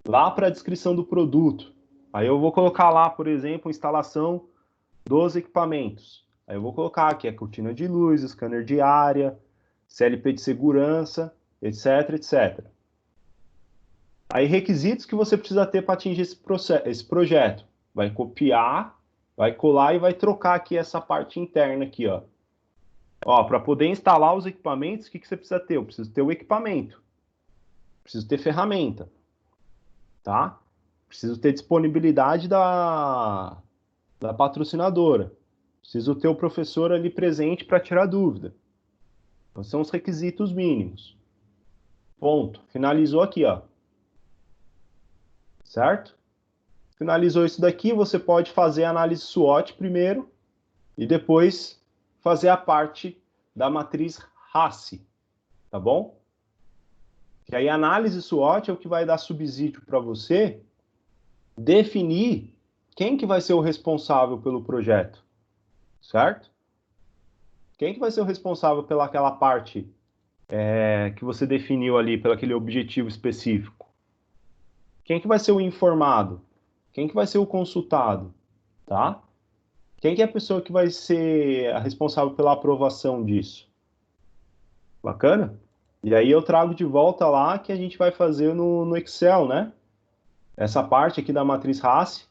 lá para a descrição do produto. Aí eu vou colocar lá, por exemplo, instalação dos equipamentos. Aí eu vou colocar aqui a cortina de luz, scanner de área, CLP de segurança, etc, etc. Aí requisitos que você precisa ter para atingir esse projeto. Vai copiar, vai colar e vai trocar aqui essa parte interna aqui, ó. Ó, para poder instalar os equipamentos, o que você precisa ter? Eu preciso ter o equipamento. Preciso ter ferramenta. Tá? Preciso ter disponibilidade da patrocinadora. Preciso ter o professor ali presente para tirar dúvida. Então, são os requisitos mínimos. Ponto. Finalizou aqui, ó. Certo? Finalizou isso daqui, você pode fazer a análise SWOT primeiro e depois fazer a parte da matriz RACI. Tá bom? E aí a análise SWOT é o que vai dar subsídio para você definir quem que vai ser o responsável pelo projeto, certo? Quem que vai ser o responsável pelaquela parte que você definiu ali, pelo aquele objetivo específico? Quem que vai ser o informado? Quem que vai ser o consultado? Tá? Quem que é a pessoa que vai ser a responsável pela aprovação disso? Bacana? E aí eu trago de volta lá que a gente vai fazer no Excel, né? Essa parte aqui da matriz RACI,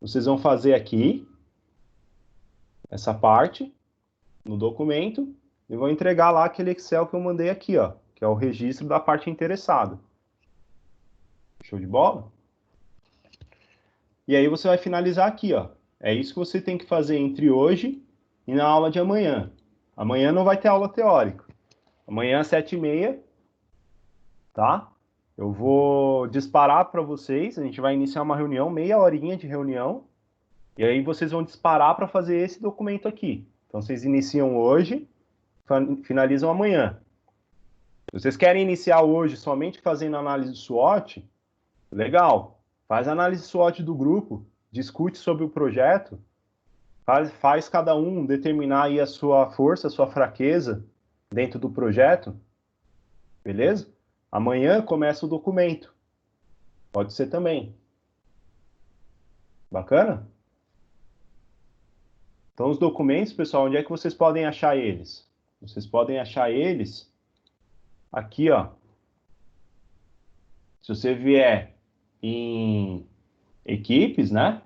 vocês vão fazer aqui, essa parte, no documento, e vão entregar lá aquele Excel que eu mandei aqui, ó, que é o registro da parte interessada. Show de bola? E aí você vai finalizar aqui, ó. É isso que você tem que fazer entre hoje e na aula de amanhã. Amanhã não vai ter aula teórica. Amanhã às 7h30, tá? Eu vou disparar para vocês, a gente vai iniciar uma reunião, meia horinha de reunião, e aí vocês vão disparar para fazer esse documento aqui. Então vocês iniciam hoje, finalizam amanhã. Se vocês querem iniciar hoje somente fazendo análise SWOT, legal. Faz a análise SWOT do grupo, discute sobre o projeto, faz cada um determinar aí a sua força, a sua fraqueza dentro do projeto, beleza? Amanhã começa o documento. Pode ser também. Bacana? Então, os documentos, pessoal, onde é que vocês podem achar eles? Vocês podem achar eles aqui, ó. Se você vier em equipes, né?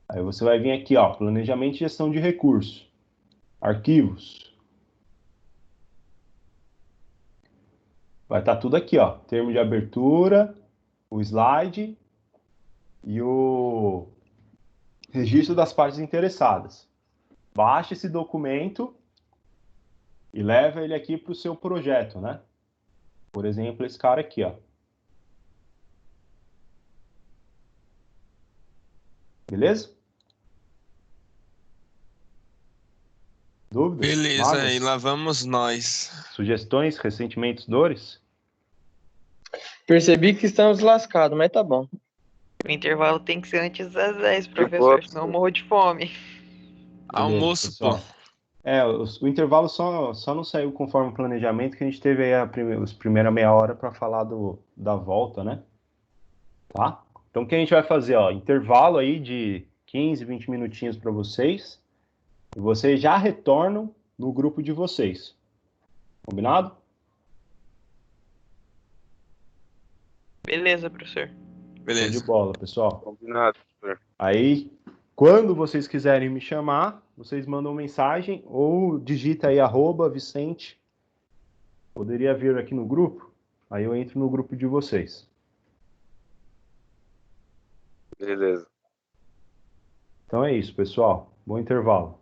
Aí você vai vir aqui, ó, planejamento e gestão de recursos, arquivos. Vai estar tudo aqui, ó, termo de abertura, o slide e o registro das partes interessadas. Baixa esse documento e leva ele aqui para o seu projeto, né? Por exemplo, esse cara aqui, ó. Beleza? Dúvidas? Beleza, Mágoas? aí lá vamos nós. Sugestões, ressentimentos, dores? Percebi que estamos lascados, mas tá bom. O intervalo tem que ser antes das 10, professor, senão eu morro de fome. Almoço, pessoal. O intervalo só não saiu conforme o planejamento, que a gente teve aí os primeira meia hora para falar da volta, né? Tá? Então, o que a gente vai fazer? Ó, intervalo aí de 15, 20 minutinhos para vocês. E vocês já retornam no grupo de vocês. Combinado? Beleza, professor. Show Beleza. de bola, pessoal. Combinado, professor. Aí, quando vocês quiserem me chamar, vocês mandam mensagem ou digita aí @Vicente. Poderia vir aqui no grupo? Aí eu entro no grupo de vocês. Beleza. Então é isso, pessoal. Bom intervalo.